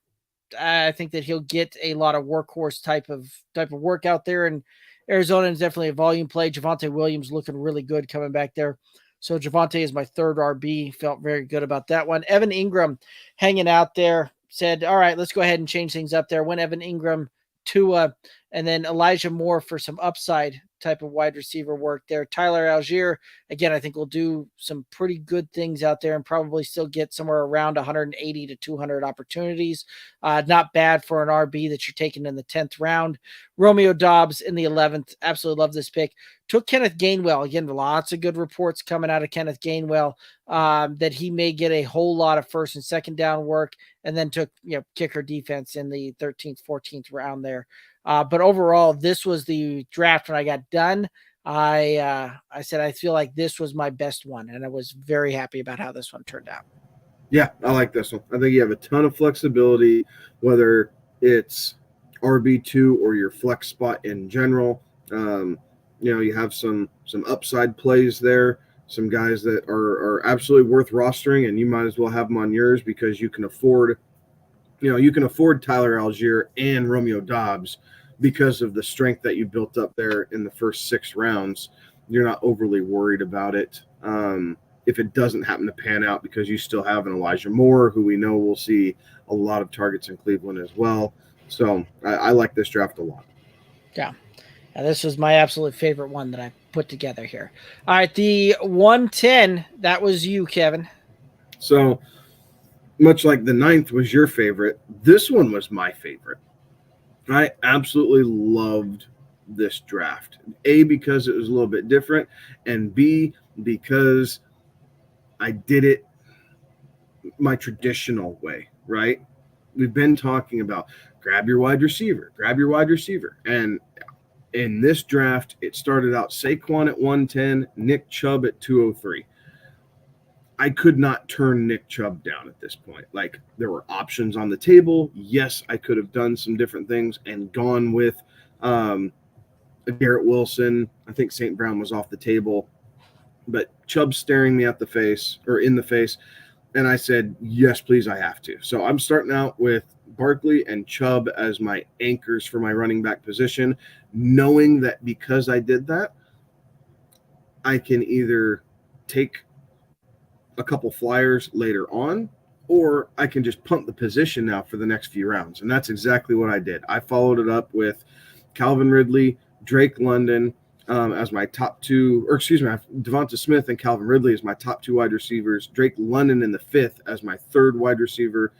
I think that he'll get a lot of workhorse type of work out there, and Arizona is definitely a volume play. Javonte Williams looking really good coming back there. So Javonte is my third RB. Felt very good about that one. Evan Ingram hanging out there. Said, all right, let's go ahead and change things up there. Went Evan Ingram, Tua, and then Elijah Moore for some upside type of wide receiver work there. Tyler Algier, again, I think will do some pretty good things out there and probably still get somewhere around 180 to 200 opportunities. Not bad for an RB that you're taking in the 10th round. Romeo Dobbs in the 11th. Absolutely love this pick. Took Kenneth Gainwell. Again, lots of good reports coming out of Kenneth Gainwell that he may get a whole lot of first and second down work, and then took kicker defense in the 13th, 14th round there. But overall, this was the draft when I got done. I said I feel like this was my best one, and I was very happy about how this one turned out. Yeah, I like this one. I think you have a ton of flexibility, whether it's RB2 or your flex spot in general. You have some upside plays there, some guys that are absolutely worth rostering, and you might as well have them on yours because you can afford Tyler Algier and Romeo Dobbs because of the strength that you built up there in the first 6 rounds. You're not overly worried about it. If it doesn't happen to pan out, because you still have an Elijah Moore, who we know will see a lot of targets in Cleveland as well. So I like this draft a lot. Yeah. This was my absolute favorite one that I put together here. All right, the 110, that was you, Kevin. So much like the 9th was your favorite, this one was my favorite. I absolutely loved this draft. A, because it was a little bit different, and B, because I did it my traditional way, right? We've been talking about grab your wide receiver. And in this draft, it started out Saquon at 110, Nick Chubb at 203. I could not turn Nick Chubb down at this point. Like, there were options on the table. Yes, I could have done some different things and gone with Garrett Wilson. I think St. Brown was off the table. But Chubb staring me in the face. And I said, yes, please, I have to. So I'm starting out with Barkley and Chubb as my anchors for my running back position, knowing that because I did that, I can either take a couple flyers later on, or I can just punt the position now for the next few rounds. And that's exactly what I did. I followed it up with Calvin Ridley, Drake London as my top 2, or excuse me, Devonta Smith and Calvin Ridley as my top 2 wide receivers, Drake London in the 5th as my 3rd wide receiver,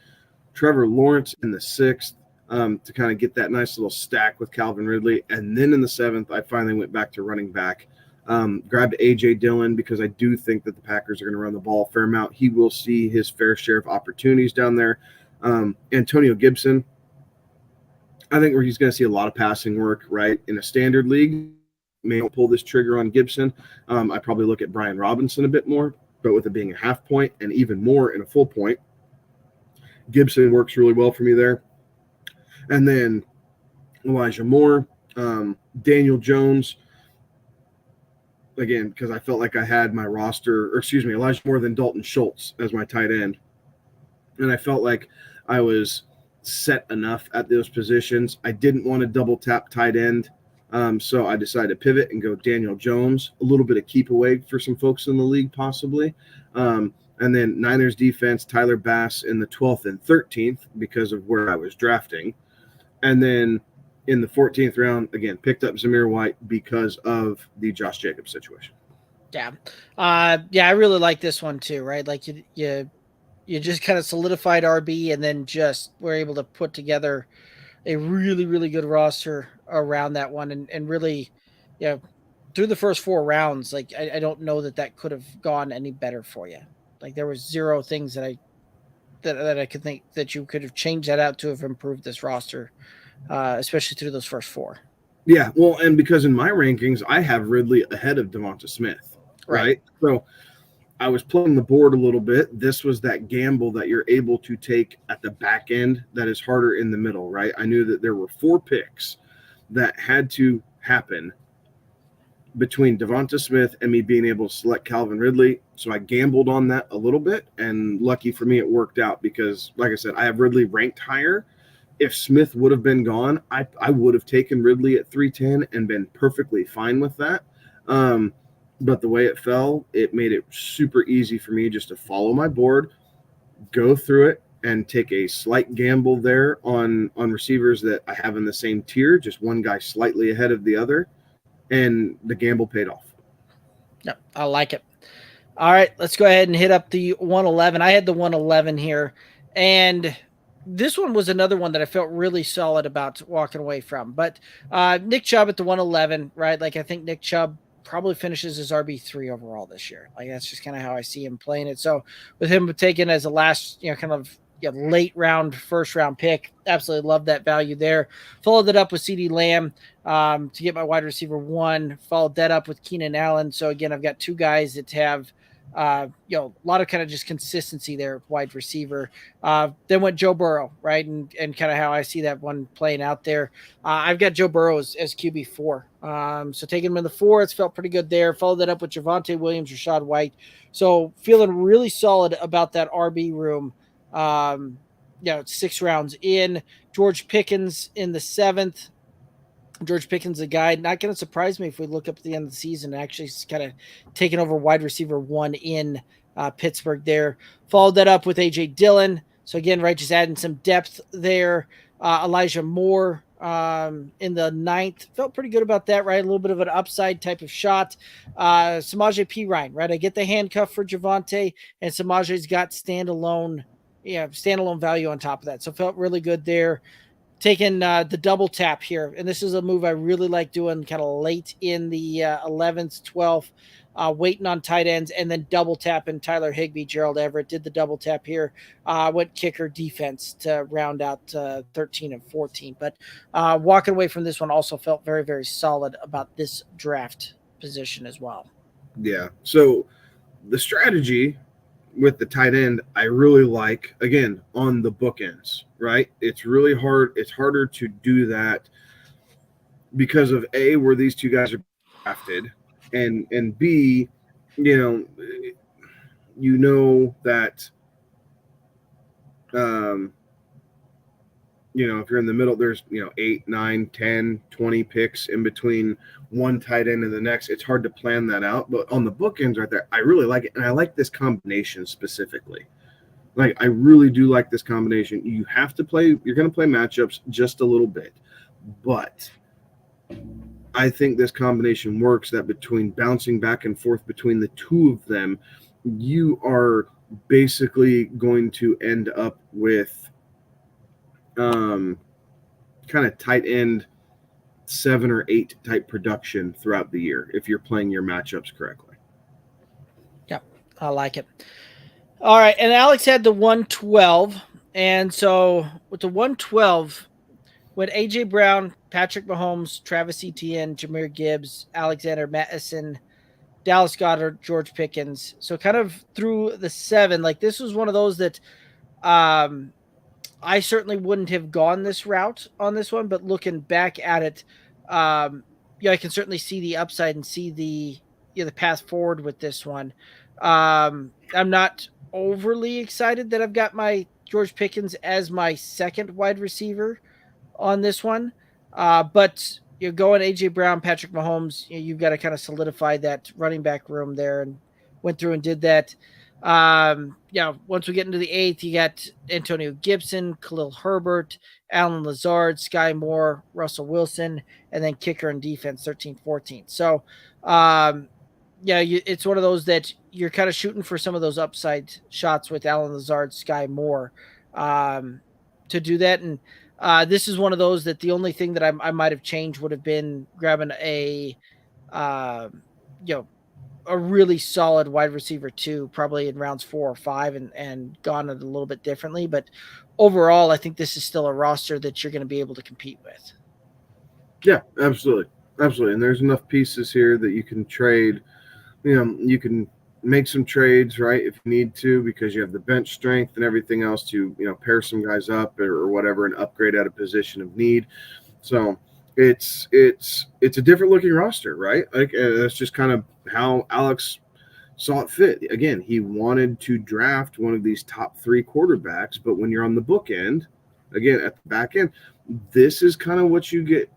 Trevor Lawrence in the 6th to kind of get that nice little stack with Calvin Ridley. And then in the 7th, I finally went back to running back. Grabbed A.J. Dillon because I do think that the Packers are going to run the ball a fair amount. He will see his fair share of opportunities down there. Antonio Gibson, I think where he's going to see a lot of passing work, right? In a standard league, may not pull this trigger on Gibson. I probably look at Brian Robinson a bit more, but with it being a half point and even more in a full point, Gibson works really well for me there. And then Elijah Moore, Daniel Jones, again, because I felt like I had my roster, or excuse me, Elijah Moore than Dalton Schultz as my tight end. And I felt like I was set enough at those positions. I didn't want to double tap tight end. So I decided to pivot and go Daniel Jones, a little bit of keep away for some folks in the league possibly. And then Niners defense, Tyler Bass in the 12th and 13th because of where I was drafting. And then in the 14th round, again, picked up Zamir White because of the Josh Jacobs situation. Yeah. I really like this one too, right? Like you just kind of solidified RB and then just were able to put together a really, really good roster around that one. And really, through the first 4 rounds, like I don't know that could have gone any better for you. Like there was 0 things that I could think that you could have changed that out to have improved this roster, especially through those first 4. Yeah, well, and because in my rankings, I have Ridley ahead of Devonta Smith, right? So I was playing the board a little bit. This was that gamble that you're able to take at the back end that is harder in the middle, right? I knew that there were 4 picks that had to happen between Devonta Smith and me being able to select Calvin Ridley. So I gambled on that a little bit, and lucky for me, it worked out because, like I said, I have Ridley ranked higher. If Smith would have been gone, I would have taken Ridley at 310 and been perfectly fine with that. But the way it fell, it made it super easy for me just to follow my board, go through it, and take a slight gamble there on receivers that I have in the same tier, just one guy slightly ahead of the other. and the gamble paid off. Yep, I like it. All right, let's go ahead and hit up the 111. I had the 111 here, and this one was another one that I felt really solid about walking away from. But Nick Chubb at the 111, right? Like, I think Nick Chubb probably finishes as RB3 overall this year. Like, that's just kind of how I see him playing it. So with him taken as a last, kind of late round, first round pick, absolutely love that value there. Followed it up with CeeDee Lamb to get my wide receiver 1. Followed that up with Keenan Allen. So again, I've got two guys that have a lot of kind of just consistency there, wide receiver. Then went Joe Burrow, right? And kind of how I see that one playing out there. I've got Joe Burrow as QB4. So taking him in the 4, it's felt pretty good there. Followed that up with Javonte Williams, Rachaad White. So feeling really solid about that RB room. 6 rounds in. George Pickens in the 7th. George Pickens, a guy, not going to surprise me if we look up at the end of the season. Actually, he's kind of taking over wide receiver 1 in Pittsburgh there. Followed that up with A.J. Dillon. So again, right, just adding some depth there. Elijah Moore in the 9th. Felt pretty good about that, right? A little bit of an upside type of shot. Samaje Perine, right? I get the handcuff for Javonte, and Samaje's got standalone value on top of that. So felt really good there. Taking the double tap here, and this is a move I really like doing kind of late in the 11th, 12th, waiting on tight ends, and then double tapping Tyler Higbee, Gerald Everett. Did the double tap here. Went kicker defense to round out 13 and 14. But walking away from this one also felt very, very solid about this draft position as well. Yeah. So the strategy with the tight end, I really like, again, on the bookends, right? It's really hard. It's harder to do that because of A, where these two guys are drafted, and B, that if you're in the middle, there's 8, 9, 10, 20 picks in between one tight end and the next. It's hard to plan that out, but on the bookends right there, I really like it, and I like this combination specifically. Like, I really do like this combination. You're going to play matchups just a little bit, but I think this combination works, that between bouncing back and forth between the two of them, you are basically going to end up with kind of tight end 7 or 8 type production throughout the year if you're playing your matchups correctly. Yeah, I like it. All right, and Alex had the 112, and so with the 112, with A.J. Brown, Patrick Mahomes, Travis Etienne, Jahmyr Gibbs, Alexander Mattison, Dallas Goedert, George Pickens. So kind of through the 7, like, this was one of those that I certainly wouldn't have gone this route on this one, but looking back at it, I can certainly see the upside and see the path forward with this one. I'm not overly excited that I've got my George Pickens as my second wide receiver on this one. But you're going AJ Brown, Patrick Mahomes, you've got to kind of solidify that running back room there, and went through and did that. Once we get into the 8th, you got Antonio Gibson, Khalil Herbert, Alan Lazard, Sky Moore, Russell Wilson, and then kicker and defense 13, 14. So, it's one of those that you're kind of shooting for some of those upside shots with Alan Lazard, Sky Moore, to do that. And this is one of those that the only thing that I might have changed would have been grabbing a really solid wide receiver 2, probably in rounds 4 or 5, and gone it a little bit differently. But overall, I think this is still a roster that you're going to be able to compete with. Yeah, absolutely. Absolutely. And there's enough pieces here that you can trade. You can make some trades, right, if you need to, because you have the bench strength and everything else to, pair some guys up or whatever and upgrade at a position of need. So it's a different looking roster, right? Like, that's just kind of how Alex saw it fit. Again, he wanted to draft one of these top 3 quarterbacks, but when you're on the book end, again, at the back end, this is kind of what you get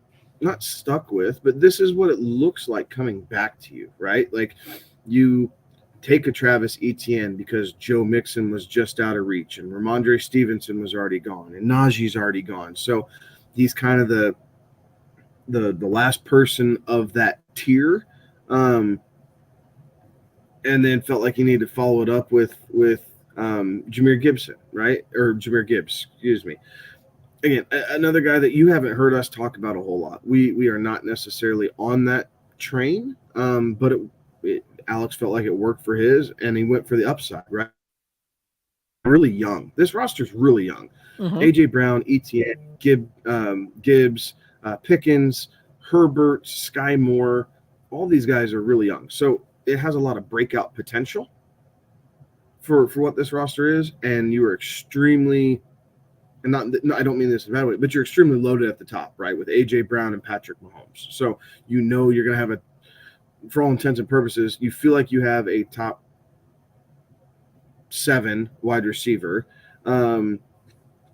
not stuck with, but this is what it looks like coming back to you, right? Like, you take a Travis Etienne because Joe Mixon was just out of reach, and Ramondre Stevenson was already gone, and Najee's already gone. So he's kind of the last person of that tier, and then felt like you needed to follow it up with Jahmyr Gibson, right? Or Jahmyr Gibbs, excuse me. Again, another guy that you haven't heard us talk about a whole lot. We are not necessarily on that train, but Alex felt like it worked for his, and he went for the upside, right? Really young. This roster's really young. Mm-hmm. AJ Brown, Etienne, Gibbs, Pickens, Herbert, Sky Moore, all these guys are really young. So it has a lot of breakout potential for what this roster is, and you are extremely, and not, I don't mean this in a bad way, but you're extremely loaded at the top, right, with AJ Brown and Patrick Mahomes. So you know you're going to have for all intents and purposes, you feel like you have a top 7 wide receiver,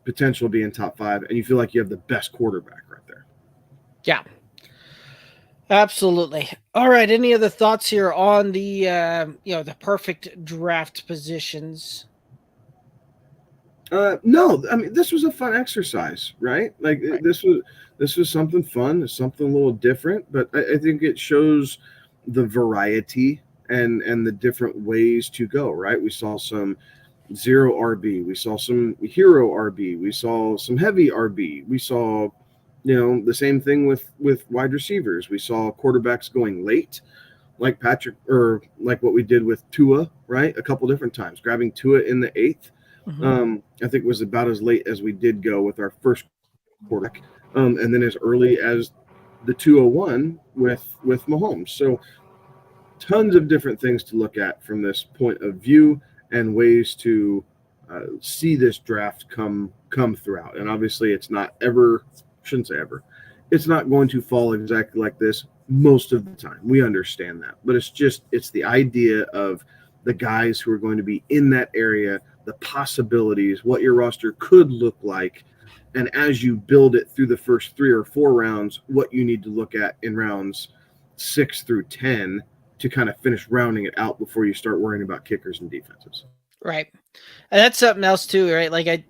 potential being top 5, and you feel like you have the best quarterback right there. Yeah, absolutely. All right. Any other thoughts here on the the perfect draft positions? No, I mean, this was a fun exercise, right? Like Right. this was something fun, something a little different, but I think it shows the variety and the different ways to go, right? We saw some zero RB, we saw some hero RB, we saw some heavy RB, we saw the same thing with wide receivers. We saw quarterbacks going late, like Patrick, or like what we did with Tua, right? A couple different times, grabbing Tua in the 8th. Mm-hmm. I think it was about as late as we did go with our first quarterback, and then as early as the 201 with Mahomes. So tons of different things to look at from this point of view, and ways to see this draft come throughout. And obviously, it's not ever, shouldn't say ever, it's not going to fall exactly like this most of the time. We understand that, but it's the idea of the guys who are going to be in that area, the possibilities, what your roster could look like, and as you build it through the first 3 or 4 rounds, what you need to look at in rounds 6 through 10 to kind of finish rounding it out before you start worrying about kickers and defenses. Right. And that's something else too, right? Like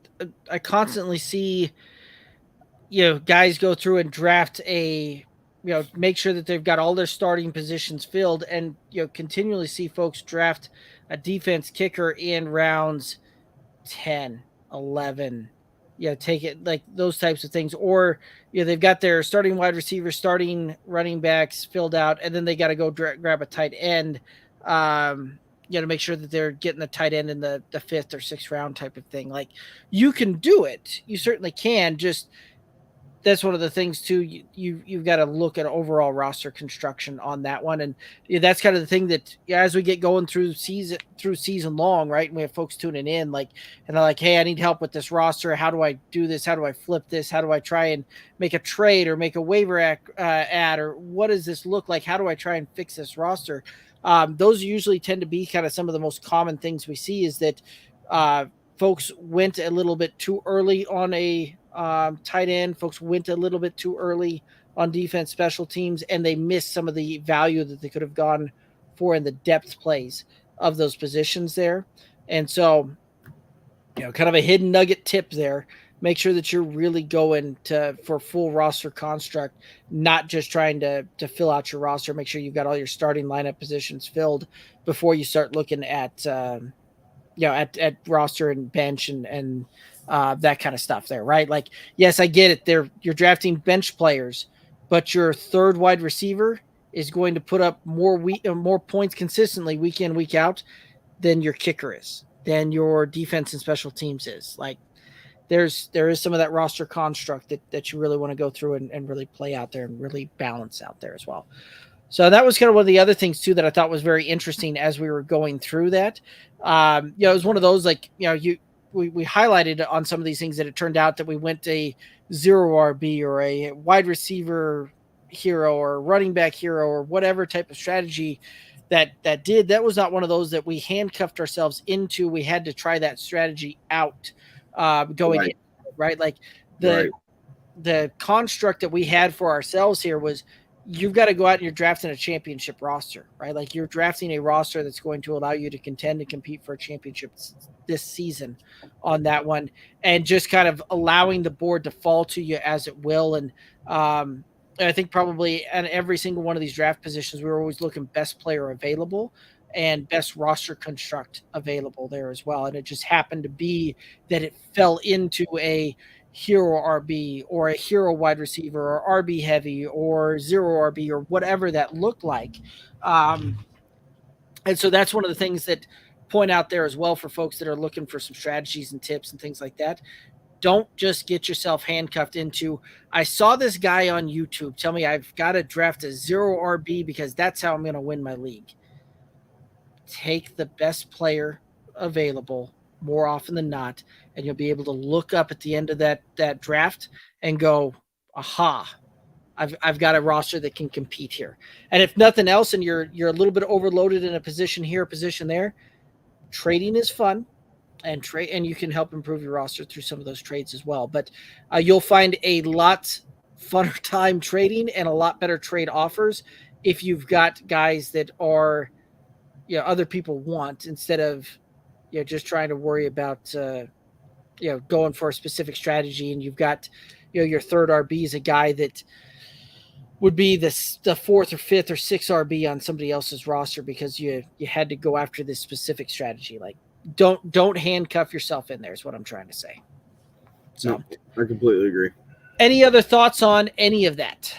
I constantly see, guys go through and draft make sure that they've got all their starting positions filled, and, continually see folks draft a defense kicker in rounds 10, 11, take it like those types of things. Or, they've got their starting wide receivers, starting running backs filled out, and then they got to go grab a tight end, to make sure that they're getting the tight end in the 5th or 6th round type of thing. Like, you can do it. You certainly can. Just, that's one of the things too. You've got to look at overall roster construction on that one, and that's kind of the thing that as we get going through season long, right? And we have folks tuning in, and they're like, "Hey, I need help with this roster. How do I do this? How do I flip this? How do I try and make a trade or make a waiver ad, or what does this look like? How do I try and fix this roster?" Those usually tend to be kind of some of the most common things we see, is that folks went a little bit too early on a tight end. Folks went a little bit too early on defense, special teams, and they missed some of the value that they could have gone for in the depth plays of those positions there. And so, kind of a hidden nugget tip there. Make sure that you're really going for full roster construct, not just trying to fill out your roster. Make sure you've got all your starting lineup positions filled before you start looking at at roster and bench and that kind of stuff there, right? Like, yes, I get it. You're drafting bench players, but your third wide receiver is going to put up more points consistently week in, week out than your kicker is, than your defense and special teams is. Like, there is some of that roster construct that you really want to go through and really play out there and really balance out there as well. So that was kind of one of the other things too that I thought was very interesting as we were going through that. It was one of those, like, we highlighted on some of these things that it turned out that we went a 0 RB or a wide receiver hero or running back hero or whatever type of strategy that was not one of those that we handcuffed ourselves into. We had to try that strategy out going in, right? Like the construct that we had for ourselves here was, you've got to go out and you're drafting a championship roster, right? Like, you're drafting a roster that's going to allow you to contend and compete for a championship this season on that one, and just kind of allowing the board to fall to you as it will. And I think probably at every single one of these draft positions, we were always looking best player available and best roster construct available there as well. And it just happened to be that it fell into a hero RB or a hero wide receiver or RB heavy or zero RB or whatever that looked like. And so that's one of the things that point out there as well for folks that are looking for some strategies and tips and things like that. Don't just get yourself handcuffed into, I saw this guy on YouTube tell me I've got to draft a zero RB because that's how I'm going to win my league. Take the best player available more often than not, and you'll be able to look up at the end of that draft and go, aha, I've got a roster that can compete here. And if nothing else, and you're a little bit overloaded in a position here, a position there, trading is fun. And you can help improve your roster through some of those trades as well. But you'll find a lot funner time trading and a lot better trade offers if you've got guys that are, other people want, instead of, just trying to worry about, going for a specific strategy. And you've got, your third RB is a guy that would be the fourth or fifth or sixth RB on somebody else's roster because you had to go after this specific strategy. Like, don't handcuff yourself in there is what I'm trying to say. So no, I completely agree. Any other thoughts on any of that?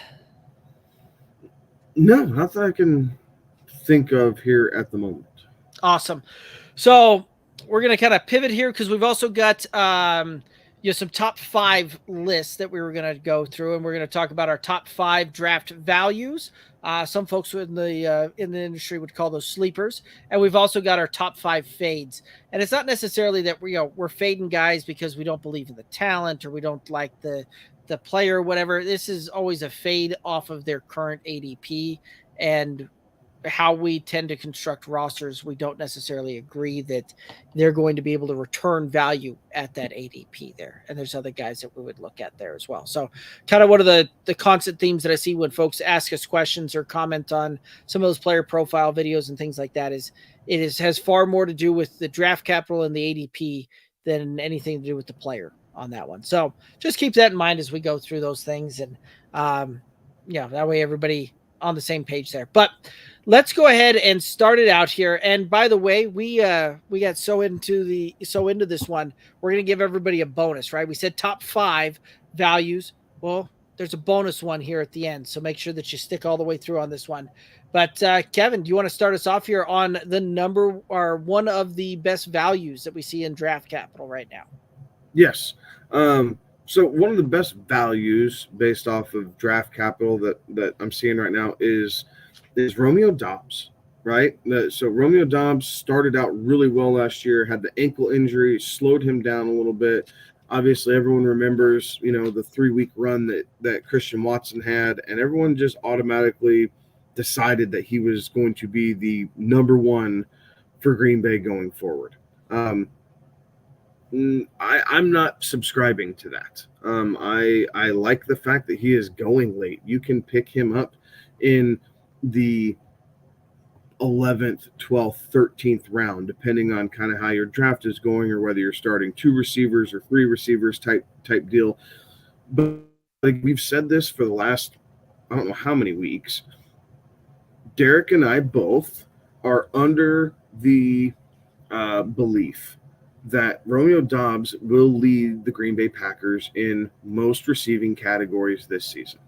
No, not that I can think of here at the moment. Awesome. So we're going to kind of pivot here because we've also got some top 5 lists that we were going to go through, and we're going to talk about our top 5 draft values. Some folks in the industry would call those sleepers, and we've also got our top 5 fades. And it's not necessarily that we're fading guys because we don't believe in the talent or we don't like the player or whatever. This is always a fade off of their current ADP, and how we tend to construct rosters. We don't necessarily agree that they're going to be able to return value at that ADP there. And there's other guys that we would look at there as well. So kind of one of the constant themes that I see when folks ask us questions or comment on some of those player profile videos and things like that has far more to do with the draft capital and the ADP than anything to do with the player on that one. So just keep that in mind as we go through those things. And that way everybody on the same page there. But let's go ahead and start it out here. And by the way, we got so into this one, we're going to give everybody a bonus, right? We said top 5 values. Well, there's a bonus one here at the end, so make sure that you stick all the way through on this one. But Kevin, do you want to start us off here on the number or one of the best values that we see in draft capital right now? Yes. So one of the best values based off of draft capital that I'm seeing right now is Romeo Doubs, right? So Romeo Doubs started out really well last year, had the ankle injury, slowed him down a little bit. Obviously, everyone remembers, the 3-week run that Christian Watson had, and everyone just automatically decided that he was going to be the number 1 for Green Bay going forward. I'm not subscribing to that. I like the fact that he is going late. You can pick him up in the 11th, 12th, 13th round, depending on kind of how your draft is going or whether you're starting 2 receivers or 3 receivers type deal. But like we've said this for the last, I don't know how many weeks, Derek and I both are under the belief that Romeo Doubs will lead the Green Bay Packers in most receiving categories this season.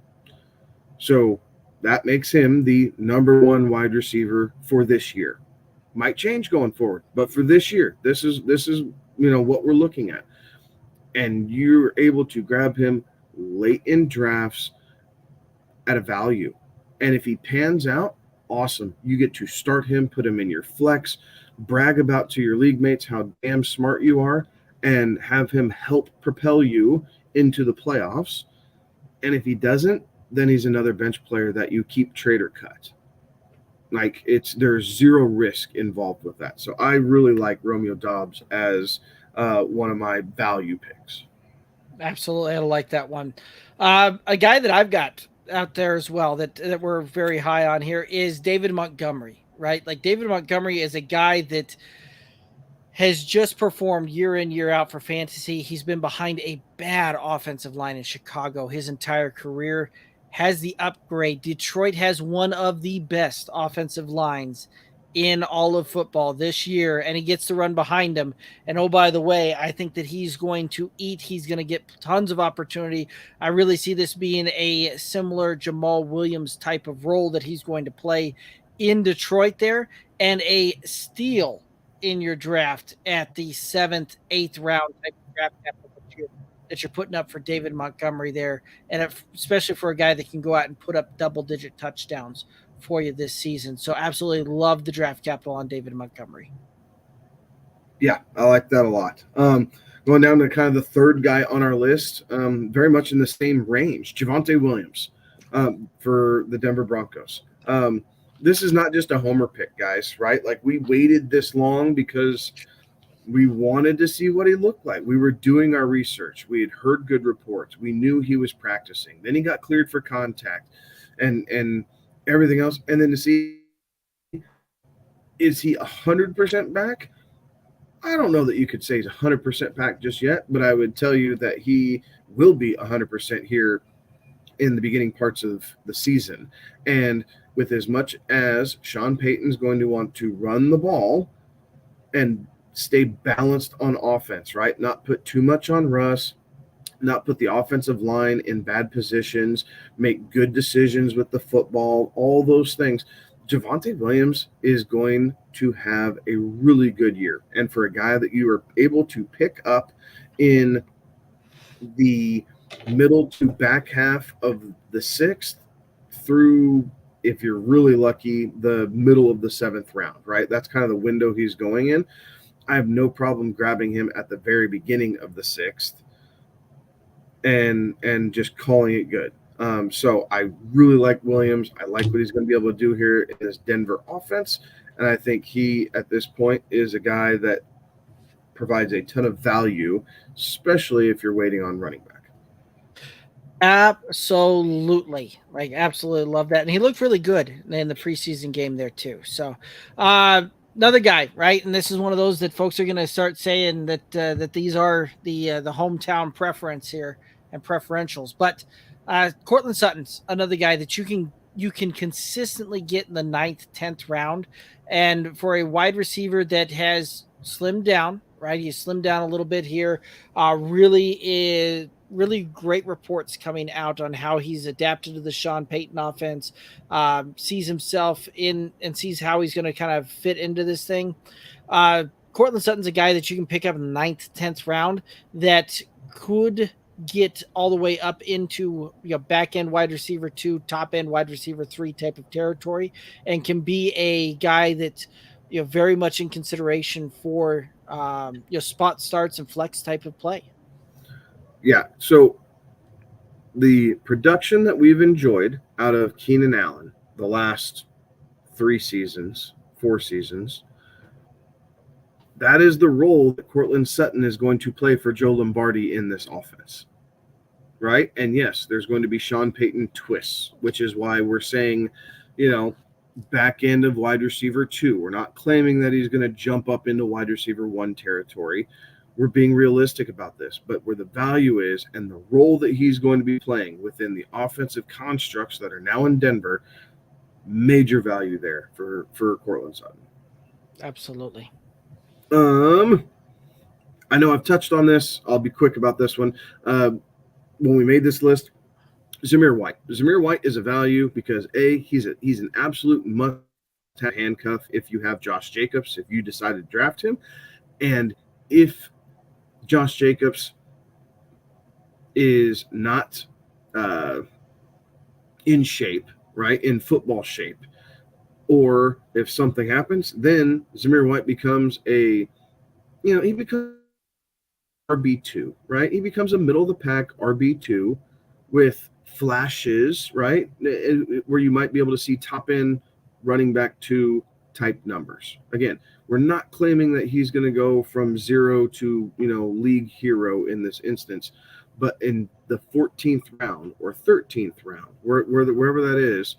So that makes him the number 1 wide receiver for this year. Might change going forward, but for this year, this is what we're looking at. And you're able to grab him late in drafts at a value. And if he pans out, awesome. You get to start him, put him in your flex, brag about to your league mates how damn smart you are, and have him help propel you into the playoffs. And if he doesn't, then he's another bench player that you keep trade or cut. Like there's zero risk involved with that. So I really like Romeo Doubs as one of my value picks. Absolutely. I like that one. A guy that I've got out there as well that we're very high on here is David Montgomery, right? Like David Montgomery is a guy that has just performed year in, year out for fantasy. He's been behind a bad offensive line in Chicago his entire career, has the upgrade. Detroit has one of the best offensive lines in all of football this year, and he gets to run behind him. And oh, by the way, I think that he's going to eat. He's going to get tons of opportunity. I really see this being a similar Jamal Williams type of role that he's going to play in Detroit there, and a steal in your draft at the 7th, 8th round type of draft capital that you're putting up for David Montgomery there, and especially for a guy that can go out and put up double-digit touchdowns for you this season. So absolutely love the draft capital on David Montgomery. Yeah, I like that a lot. Going down to kind of the third guy on our list, very much in the same range, Javonte Williams for the Denver Broncos. This is not just a homer pick, guys, right? Like, we waited this long because we wanted to see what he looked like. We were doing our research. We had heard good reports. We knew he was practicing. Then he got cleared for contact and everything else. And then to see, is he 100% back? I don't know that you could say he's 100% back just yet, but I would tell you that he will be 100% here in the beginning parts of the season. And with as much as Sean Payton's going to want to run the ball and stay balanced on offense, right? Not put too much on Russ, not put the offensive line in bad positions, make good decisions with the football, all those things. Javonte Williams is going to have a really good year. And for a guy that you are able to pick up in the middle to back half of the 6th through, if you're really lucky, the middle of the 7th round, right? That's kind of the window he's going in. I have no problem grabbing him at the very beginning of the 6th and just calling it good. So I really like Williams. I like what he's going to be able to do here in this Denver offense. And I think he, at this point, is a guy that provides a ton of value, especially if you're waiting on running back. Absolutely. Like, absolutely love that. And he looked really good in the preseason game there too. So, another guy, right? And this is one of those that folks are going to start saying that that these are the hometown preference here and preferentials. But Cortland Sutton's another guy that you can consistently get in the 9th, 10th round, and for a wide receiver that has slimmed down, right? He's slimmed down a little bit here. Really great reports coming out on how he's adapted to the Sean Payton offense, sees himself in and sees how he's going to kind of fit into this thing. Cortland Sutton's a guy that you can pick up in the 9th, 10th round that could get all the way up into back end wide receiver 2, top end wide receiver 3 type of territory, and can be a guy that very much in consideration for spot starts and flex type of play. Yeah, so the production that we've enjoyed out of Keenan Allen the last 4 seasons, that is the role that Cortland Sutton is going to play for Joe Lombardi in this offense, right? And yes, there's going to be Sean Payton twists, which is why we're saying, back end of wide receiver 2. We're not claiming that he's going to jump up into wide receiver 1 territory. We're being realistic about this, but where the value is and the role that he's going to be playing within the offensive constructs that are now in Denver, major value there for Cortland Sutton. Absolutely. I know I've touched on this. I'll be quick about this one. When we made this list, Zamir White. Zamir White is a value because he's an absolute must-have handcuff if you have Josh Jacobs, if you decide to draft him, and if Josh Jacobs is not in shape, right, in football shape, or if something happens, then Zamir White becomes he becomes RB2, right? He becomes a middle-of-the-pack RB2 with flashes, right, where you might be able to see top-end running back 2 type numbers. Again, we're not claiming that he's going to go from 0 to, league hero in this instance, but in the 14th round or 13th round, wherever that is,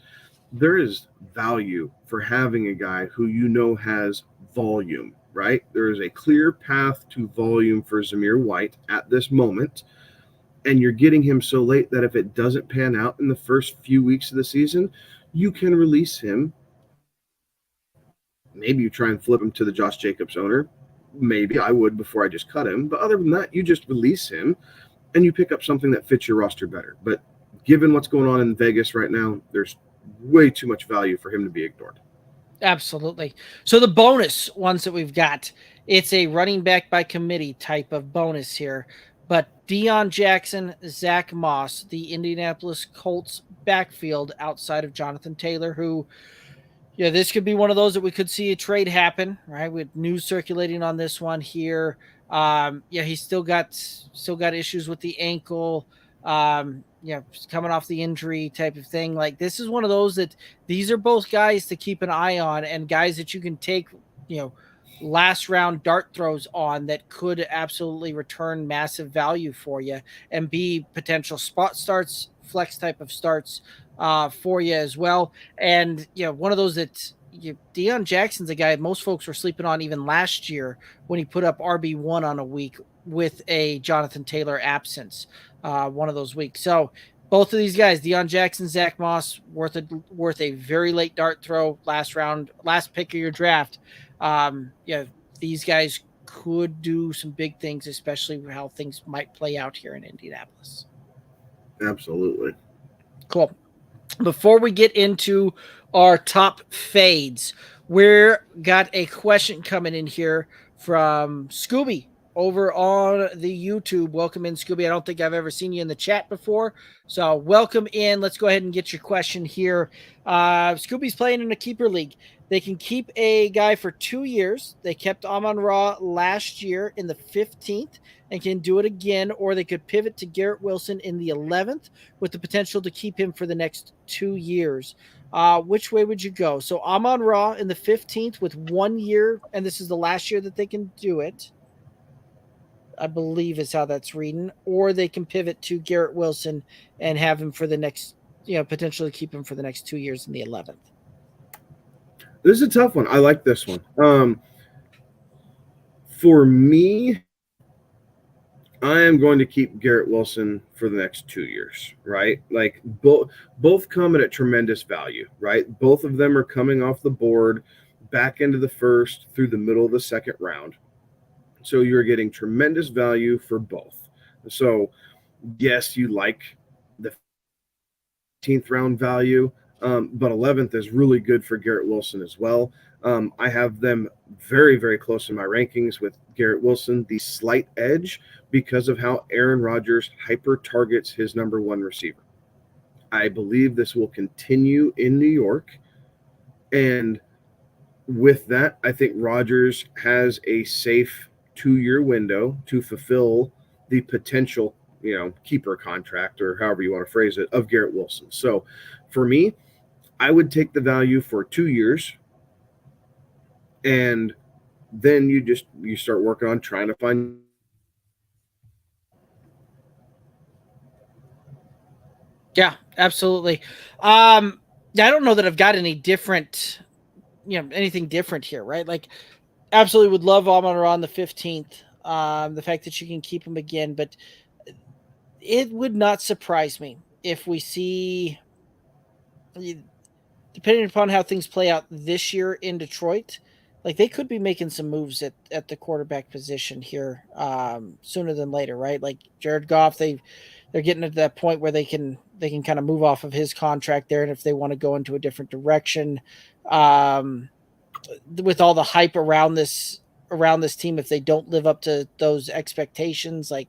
there is value for having a guy who has volume, right? There is a clear path to volume for Zamir White at this moment, and you're getting him so late that if it doesn't pan out in the first few weeks of the season, you can release him. Maybe you try and flip him to the Josh Jacobs owner. Maybe I would before I just cut him. But other than that, you just release him and you pick up something that fits your roster better. But given what's going on in Vegas right now, there's way too much value for him to be ignored. Absolutely. So the bonus ones that we've got, it's a running back by committee type of bonus here. But Deion Jackson, Zach Moss, the Indianapolis Colts backfield outside of Jonathan Taylor, who, yeah, this could be one of those that we could see a trade happen, right? With news circulating on this one here. Yeah, he's still got issues with the ankle. Yeah, coming off the injury type of thing. Like, this is one of those that these are both guys to keep an eye on, and guys that you can take, last round dart throws on that could absolutely return massive value for you and be potential spot starts, flex type of starts for you as well. And one of those that Deion Jackson's a guy most folks were sleeping on even last year when he put up RB1 on a week with a Jonathan Taylor absence, one of those weeks. So both of these guys, Deion Jackson, Zach Moss, worth a very late dart throw, last pick of your draft. These guys could do some big things, especially how things might play out here in Indianapolis. Absolutely. Cool. Before we get into our top fades, we're got a question coming in here from Scooby over on the YouTube. Welcome in, Scooby. I don't think I've ever seen you in the chat before, so welcome in. Let's go ahead and get your question here. Scooby's playing in a keeper league. They can keep a guy for 2 years. They kept Amon-Ra last year in the 15th and can do it again, or they could pivot to Garrett Wilson in the 11th with the potential to keep him for the next 2 years. Which way would you go? So Amon-Ra in the 15th with 1 year, and this is the last year that they can do it, I believe is how that's reading, or they can pivot to Garrett Wilson and have him for the next, potentially keep him for the next 2 years in the 11th. This is a tough one. I like this one. For me, I am going to keep Garrett Wilson for the next 2 years, right? Like both come at a tremendous value, right? Both of them are coming off the board back into the first through the middle of the second round. So you're getting tremendous value for both. So yes, you like the 15th round value, but 11th is really good for Garrett Wilson as well. I have them very, very close in my rankings with Garrett Wilson, the slight edge because of how Aaron Rodgers hyper targets his number one receiver. I believe this will continue in New York. And with that, I think Rodgers has a safe 2-year window to fulfill the potential, keeper contract, or however you want to phrase it, of Garrett Wilson. So for me, I would take the value for 2 years, and then you start working on trying to find. Yeah, absolutely. I don't know that I've got any different, anything different here, right? Like, absolutely would love Amon-Ra on the 15th. The fact that you can keep him again, but it would not surprise me if we see, depending upon how things play out this year in Detroit, like they could be making some moves at the quarterback position here sooner than later, right? Like Jared Goff, they're getting to that point where they can kind of move off of his contract there, and if they want to go into a different direction, with all the hype around this team, if they don't live up to those expectations, like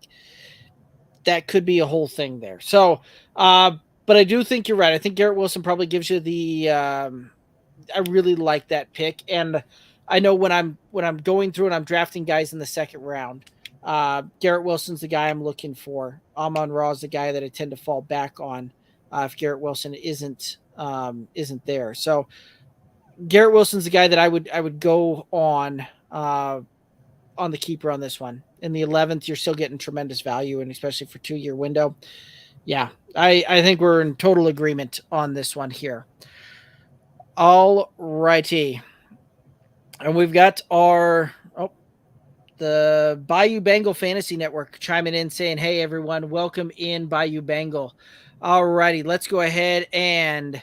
that could be a whole thing there. So, but I do think you're right. I think Garrett Wilson probably gives you the. I really like that pick, and I know when I'm going through and I'm drafting guys in the second round, Garrett Wilson's the guy I'm looking for. Amon-Ra is the guy that I tend to fall back on if Garrett Wilson isn't there. So Garrett Wilson's the guy that I would go on the keeper on this one. In the 11th, you're still getting tremendous value, and especially for 2-year window. Yeah, I think we're in total agreement on this one here. All righty. And we've got our the Bayou Bengal Fantasy Network chiming in saying, hey, everyone, welcome in Bayou Bengal. All righty, let's go ahead and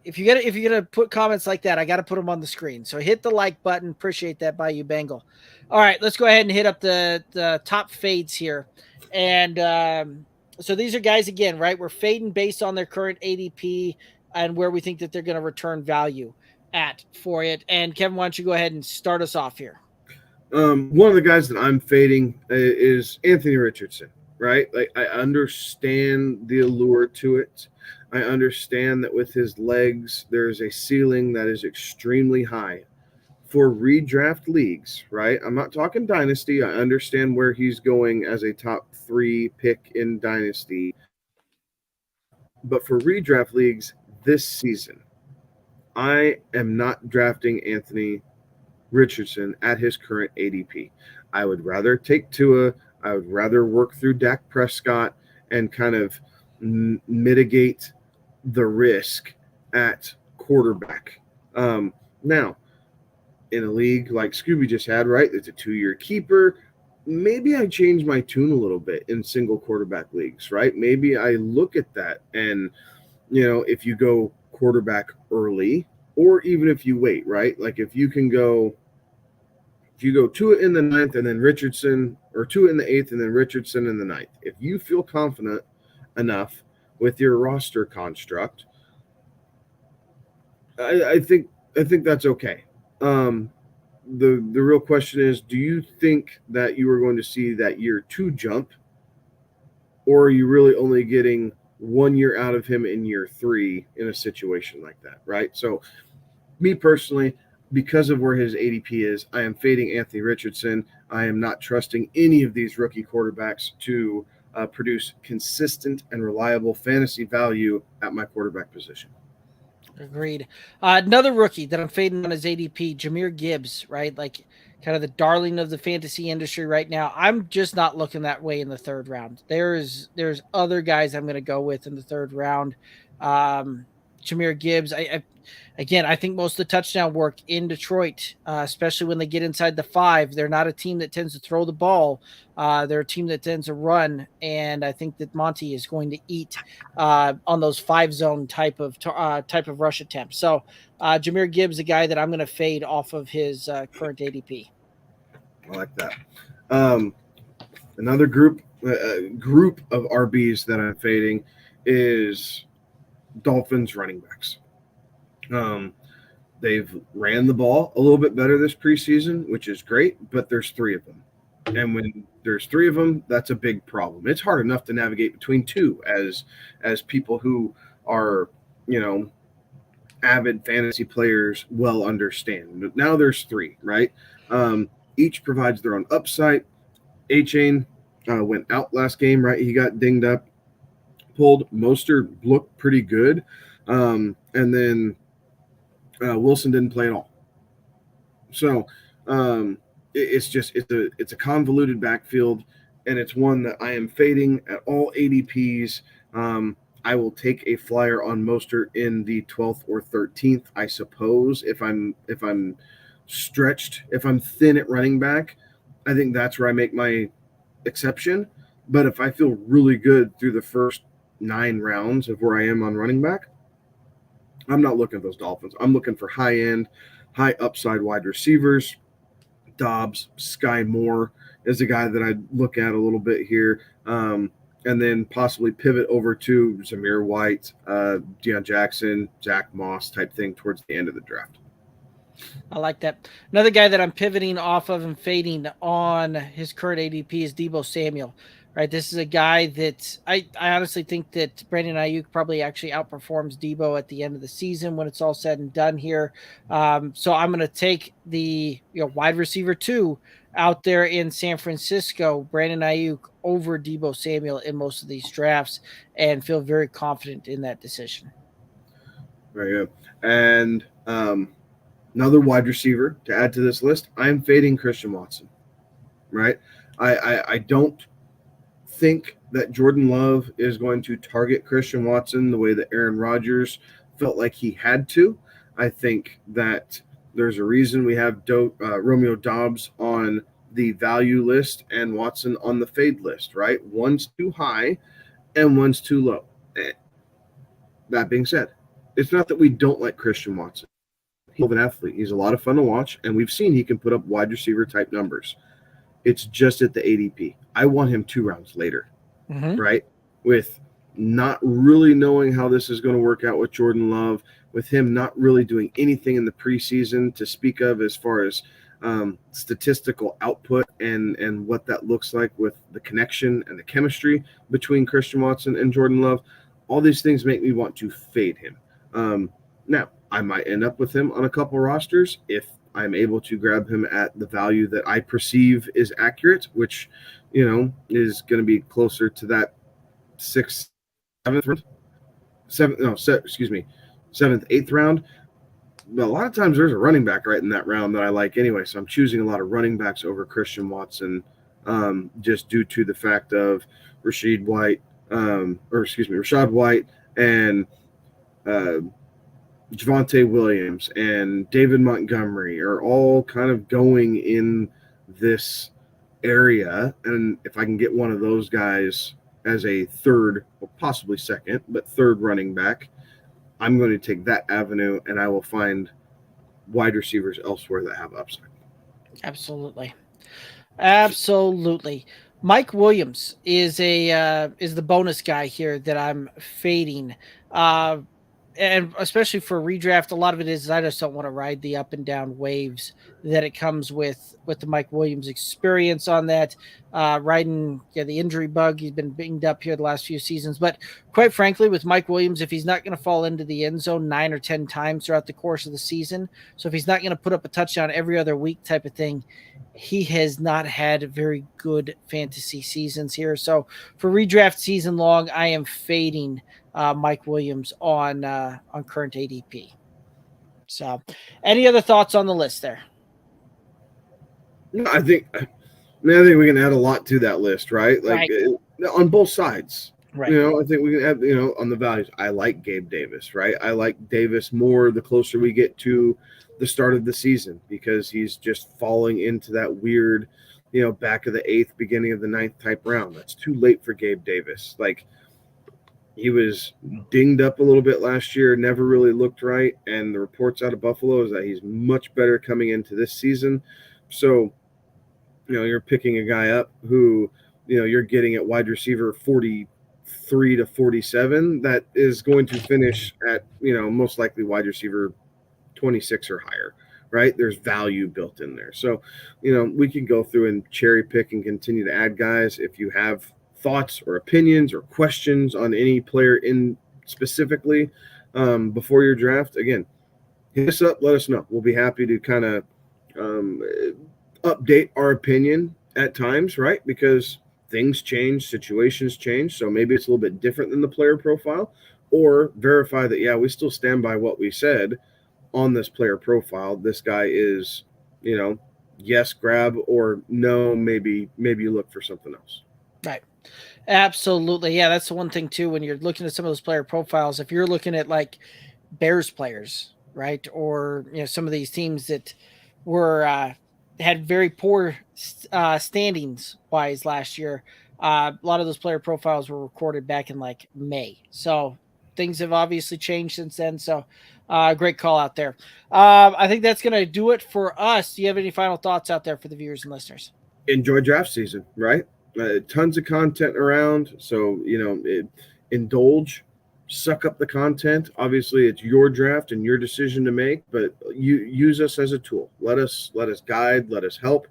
if you're gonna put comments like that, I got to put them on the screen. So hit the like button. Appreciate that, Bayou Bengal. All right, let's go ahead and hit up the top fades here. And so these are guys, again, right? We're fading based on their current ADP and where we think that they're going to return value at for it. And Kevin, why don't you go ahead and start us off here? One of the guys that I'm fading is Anthony Richardson, right? Like, I understand the allure to it. I understand that with his legs, there's a ceiling that is extremely high for redraft leagues, right? I'm not talking dynasty. I understand where he's going as a top 3 pick in dynasty. But for redraft leagues this season, I am not drafting Anthony Richardson at his current ADP. I would rather take Tua. I would rather work through Dak Prescott and kind of mitigate the risk at quarterback. Now, in a league like Scooby just had, right, it's a 2-year keeper. Maybe I change my tune a little bit in single quarterback leagues, right? Maybe I look at that and, if you go quarterback early, or even if you wait, right? Like if you go Tua in the 9th and then Richardson, or Tua in the 8th and then Richardson in the 9th. If you feel confident enough with your roster construct, I think that's okay. The real question is, do you think that you are going to see that year 2 jump, or are you really only getting 1 year out of him in year 3 in a situation like that, right? So me personally, because of where his ADP is, I am fading Anthony Richardson. I am not trusting any of these rookie quarterbacks to produce consistent and reliable fantasy value at my quarterback position. Agreed. Another rookie that I'm fading on his ADP, Jahmyr Gibbs, right? Like kind of the darling of the fantasy industry right now. I'm just not looking that way in the 3rd round. There's other guys I'm going to go with in the 3rd round. Jahmyr Gibbs, I think most of the touchdown work in Detroit, especially when they get inside the 5, they're not a team that tends to throw the ball. They're a team that tends to run, and I think that Monty is going to eat on those 5 zone type of rush attempts. So Jahmyr Gibbs, a guy that I'm going to fade off of his current ADP. I like that. Another group of RBs that I'm fading is Dolphins running backs. They've ran the ball a little bit better this preseason, which is great, but there's 3 of them. And when there's 3 of them, that's a big problem. It's hard enough to navigate between 2 as people who are, avid fantasy players well understand. But now there's 3, right? Each provides their own upside. A-Chain went out last game, right? He got dinged up, pulled. Mostert looked pretty good. And then Wilson didn't play at all. So it's a convoluted backfield, and it's one that I am fading at all ADPs. I will take a flyer on Mostert in the 12th or 13th, I suppose, if I'm stretched, if I'm thin at running back. I think that's where I make my exception. But if I feel really good through the first 9 rounds of where I am on running back, I'm not looking at those Dolphins. I'm looking for high-end, high upside wide receivers. Dobbs, Sky Moore is a guy that I look at a little bit here. And then possibly pivot over to Zamir White, Deion Jackson, Zach Moss type thing towards the end of the draft. I like that. Another guy that I'm pivoting off of and fading on his current ADP is Deebo Samuel. Right, this is a guy that I honestly think that Brandon Ayuk probably actually outperforms Deebo at the end of the season when it's all said and done here. So I'm going to take the wide receiver 2 out there in San Francisco, Brandon Ayuk over Deebo Samuel in most of these drafts, and feel very confident in that decision. Very good. And another wide receiver to add to this list, I'm fading Christian Watson. Right, I don't think that Jordan Love is going to target Christian Watson the way that Aaron Rodgers felt like he had to. I think that There's a reason we have Romeo Dobbs on the value list and Watson on the fade list, right? One's too high and one's too low. That being said, it's not that we don't like Christian Watson. He's an athlete. He's a lot of fun to watch, and we've seen he can put up wide receiver type numbers. It's just at the ADP. I want him 2 rounds later, right? With not really knowing how this is going to work out with Jordan Love, with him not really doing anything in the preseason to speak of as far as statistical output and what that looks like with the connection and the chemistry between Christian Watson and Jordan Love. All these things make me want to fade him. Now, I might end up with him on a couple rosters if I'm able to grab him at the value that I perceive is accurate, which, is going to be closer to that seventh, eighth round. But a lot of times there's a running back right in that round that I like anyway. So I'm choosing a lot of running backs over Christian Watson, just due to the fact of Rashad White and Javonte Williams and David Montgomery are all kind of going in this area. And if I can get one of those guys as a third or possibly second, but third running back, I'm going to take that avenue and I will find wide receivers elsewhere that have upside. Absolutely. Mike Williams is the bonus guy here that I'm fading. And especially for redraft, a lot of it is I just don't want to ride the up and down waves that it comes with the Mike Williams experience on that. Riding the injury bug. He's been banged up here the last few seasons. But quite frankly, with Mike Williams, if he's not going to fall into the end zone 9 or 10 times throughout the course of the season, so if he's not going to put up a touchdown every other week type of thing, he has not had very good fantasy seasons here. So for redraft season long, I am fading Mike Williams on current ADP. So, any other thoughts on the list there? No, I think we can add a lot to that list, right? Like on both sides. Right. I think we can add, on the values. I like Gabe Davis, right? I like Davis more the closer we get to the start of the season because he's just falling into that weird, back of the 8th, beginning of the 9th type round. That's too late for Gabe Davis. Like, he was dinged up a little bit last year, never really looked right, and the reports out of Buffalo is that he's much better coming into this season. So, you're picking a guy up who, you're getting at wide receiver 43 to 47 that is going to finish at, most likely wide receiver 26 or higher, right? There's value built in there. So, we can go through and cherry pick and continue to add guys. If you have thoughts or opinions or questions on any player in specifically before your draft, again, hit us up, let us know. We'll be happy to kind of update our opinion at times, right? Because things change, situations change. So maybe it's a little bit different than the player profile, or verify that, we still stand by what we said on this player profile. This guy is, yes, grab, or no, maybe you look for something else. Right. Absolutely. Yeah, that's the one thing too when you're looking at some of those player profiles. If you're looking at like Bears players, right, or some of these teams that were had very poor standings wise last year, a lot of those player profiles were recorded back in like May. So things have obviously changed since then. So great call out there. I think that's going to do it for us. Do you have any final thoughts out there for the viewers and listeners? Enjoy draft season, right? Tons of content around, so indulge, suck up the content. Obviously, it's your draft and your decision to make, but you use us as a tool. Let us guide, let us help,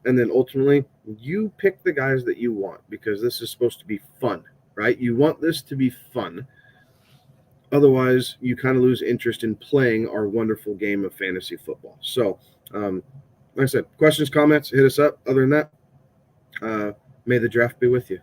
and then ultimately, you pick the guys that you want because this is supposed to be fun, right? You want this to be fun. Otherwise, you kind of lose interest in playing our wonderful game of fantasy football. So, like I said, questions, comments, hit us up. Other than that, may the draft be with you.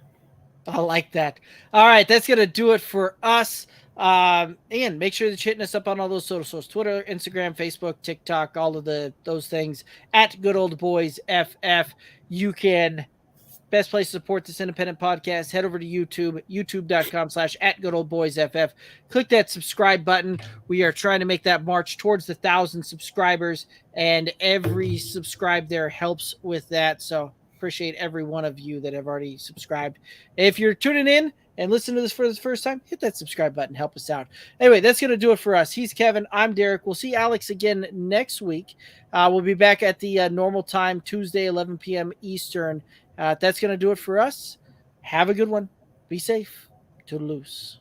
I like that. All right, that's going to do it for us. And make sure that you're hitting us up on all those socials, Twitter, Instagram, Facebook, TikTok, all of those things at Good Old Boys FF. You can best place to support this independent podcast, head over to YouTube, youtube.com/@goodoldboysff. Click that subscribe button. We are trying to make that march towards the 1,000 subscribers, and every subscribe there helps with that. So appreciate every one of you that have already subscribed. If you're tuning in and listening to this for the first time, hit that subscribe button. Help us out. Anyway, that's going to do it for us. He's Kevin. I'm Derek. We'll see Alex again next week. We'll be back at the normal time, Tuesday, 11 p.m. Eastern. That's going to do it for us. Have a good one. Be safe. Toodaloos.